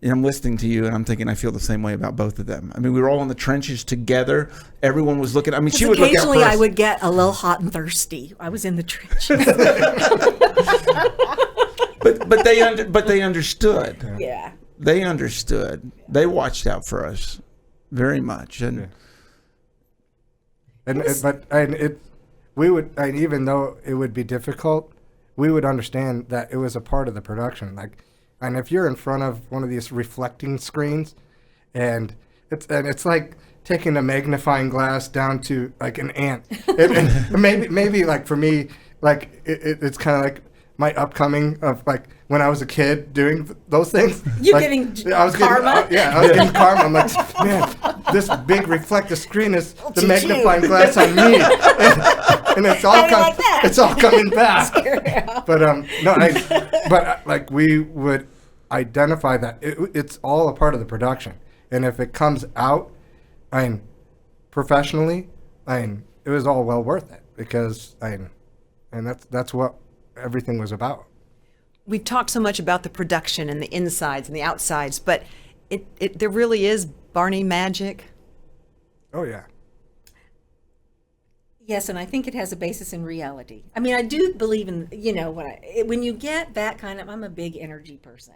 I'm listening to you, and I'm thinking I feel the same way about both of them. I mean, we were all in the trenches together. Everyone was looking. I mean, she would look out for us. Occasionally, I would get a little hot and thirsty. I was in the trenches. But they understood. Yeah. They understood. They watched out for us very much. And we would, even though it would be difficult, we would understand that it was a part of the production. Like, and if you're in front of one of these reflecting screens, and it's like taking a magnifying glass down to like an ant. and maybe like for me, like it's kind of like my upcoming of like when I was a kid doing those things. You like, getting I was karma? I was getting karma. I'm like, man, this big reflective screen is the magnifying glass on me, and it's all coming back. But like we would identify that it's all a part of the production, and if it comes out, professionally, it was all well worth it because and that's what everything was about. We've talked so much about the production and the insides and the outsides, but there really is Barney magic. Oh yeah. Yes, and I think it has a basis in reality. I mean, I do believe in, when you get that kind of, I'm a big energy person.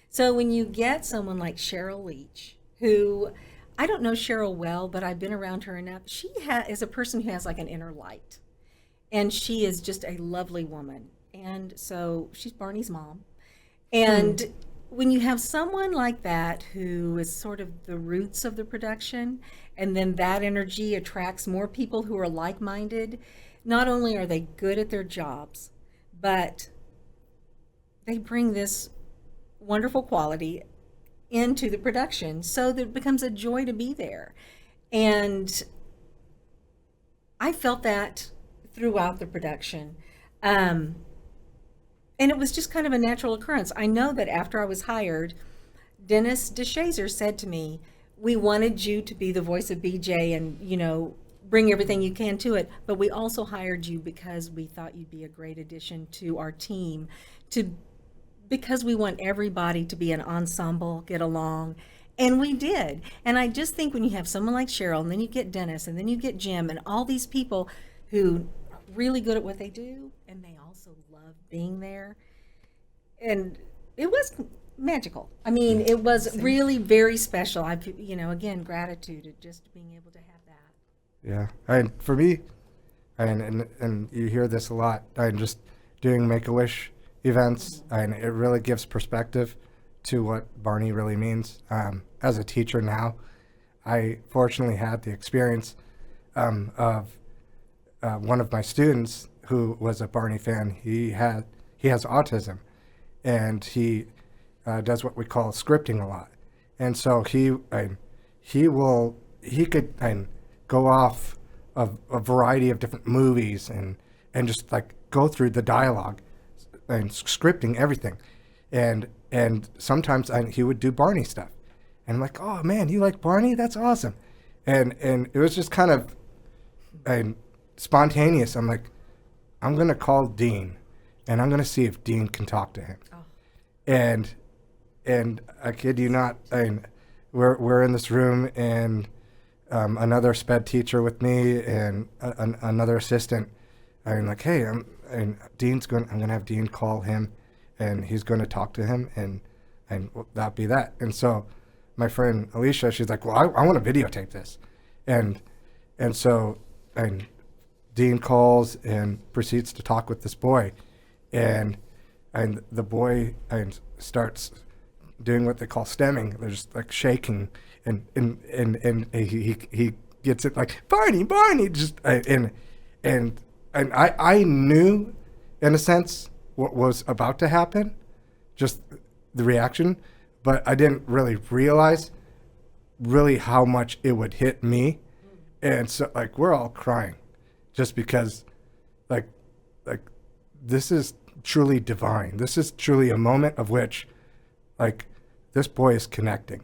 So when you get someone like Cheryl Leach, who, I don't know Cheryl well, but I've been around her enough. She is a person who has like an inner light. And she is just a lovely woman. And so she's Barney's mom. And when you have someone like that who is sort of the roots of the production, and then that energy attracts more people who are like-minded, not only are they good at their jobs, but they bring this wonderful quality into the production so that it becomes a joy to be there. And I felt that throughout the production. And it was just kind of a natural occurrence. I know that after I was hired, Dennis DeShazer said to me, we wanted you to be the voice of BJ and, bring everything you can to it, but we also hired you because we thought you'd be a great addition to our team, because we want everybody to be an ensemble, get along. And we did. And I just think when you have someone like Cheryl, and then you get Dennis, and then you get Jim, and all these people who are really good at what they do, and they also love being there. And it was magical. I mean, it was really very special. Again, gratitude at just being able to have that. Yeah. And for me, and you hear this a lot, just doing Make-A-Wish events, and it really gives perspective to what Barney really means. As a teacher now, I fortunately had the experience of one of my students who was a Barney fan. He has autism, and he does what we call scripting a lot. And so he could go off of a variety of different movies and just like go through the dialogue and scripting everything. And sometimes he would do Barney stuff. And I'm like, oh man, you like Barney? That's awesome. And it was just kind of spontaneous. I'm like, I'm going to call Dean, and I'm going to see if Dean can talk to him. Oh. And I kid you not, we're in this room, and another sped teacher with me and another assistant. I'm like, hey, I'm going to have Dean call him, and he's going to talk to him, and that'll be that. And so my friend Alicia, she's like, well, I want to videotape this. And so Dean calls and proceeds to talk with this boy, and the boy starts doing what they call stemming. They're just like shaking, and he gets it like Barney, just and I knew, in a sense, what was about to happen, just the reaction, but I didn't really realize really how much it would hit me, and so like we're all crying, just because, like this is truly divine. This is truly a moment of which, like, this boy is connecting,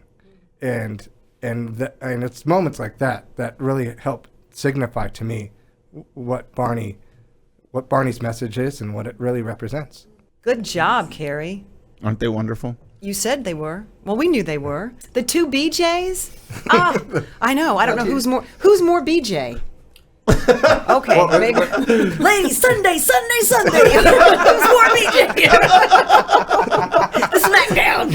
and it's moments like that really help signify to me what Barney's message is and what it really represents. Good job, Carey. Aren't they wonderful? You said they were. Well, we knew they were. The two BJs? I know. I don't know who's more BJ. Okay, maybe. Ladies, Sunday. Who's more BJ? The SmackDown.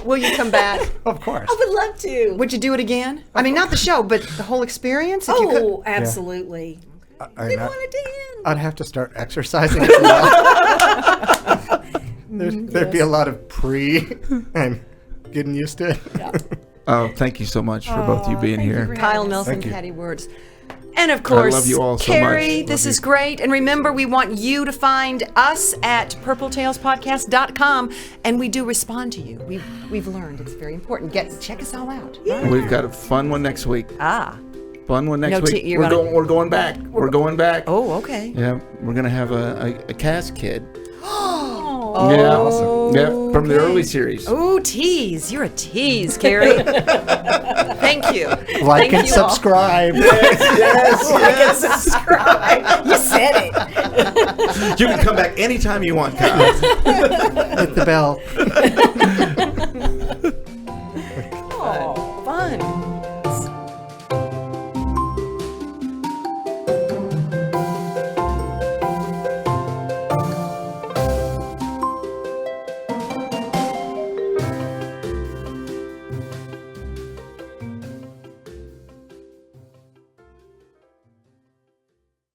Will you come back? Of course. I would love to. Would you do it again? I mean, not the show, but the whole experience? If you could. Oh, absolutely. They want to dance. I'd have to start exercising. There'd be a lot of and getting used to it. Yeah. Oh, thank you so much for both you being here. Kyle Nelson, Thank you. Patty Wirtz. And of course, love you all so Carey, much. this is great. And remember, we want you to find us at purpletalespodcast.com, and we do respond to you. We've learned it's very important. Check us all out. Yeah. We've got a fun one next week. Fun one next No, week. you're We're gonna- going back. We're going back. Oh, okay. Yeah, we're gonna have a cast kid. Oh, Yeah, awesome. Yeah, from the early series. Oh, tease. You're a tease, Carey. Thank you. Like Thank and you all. subscribe. Yes. Like and subscribe. You said it. You can come back anytime you want, Kyle. Hit the bell.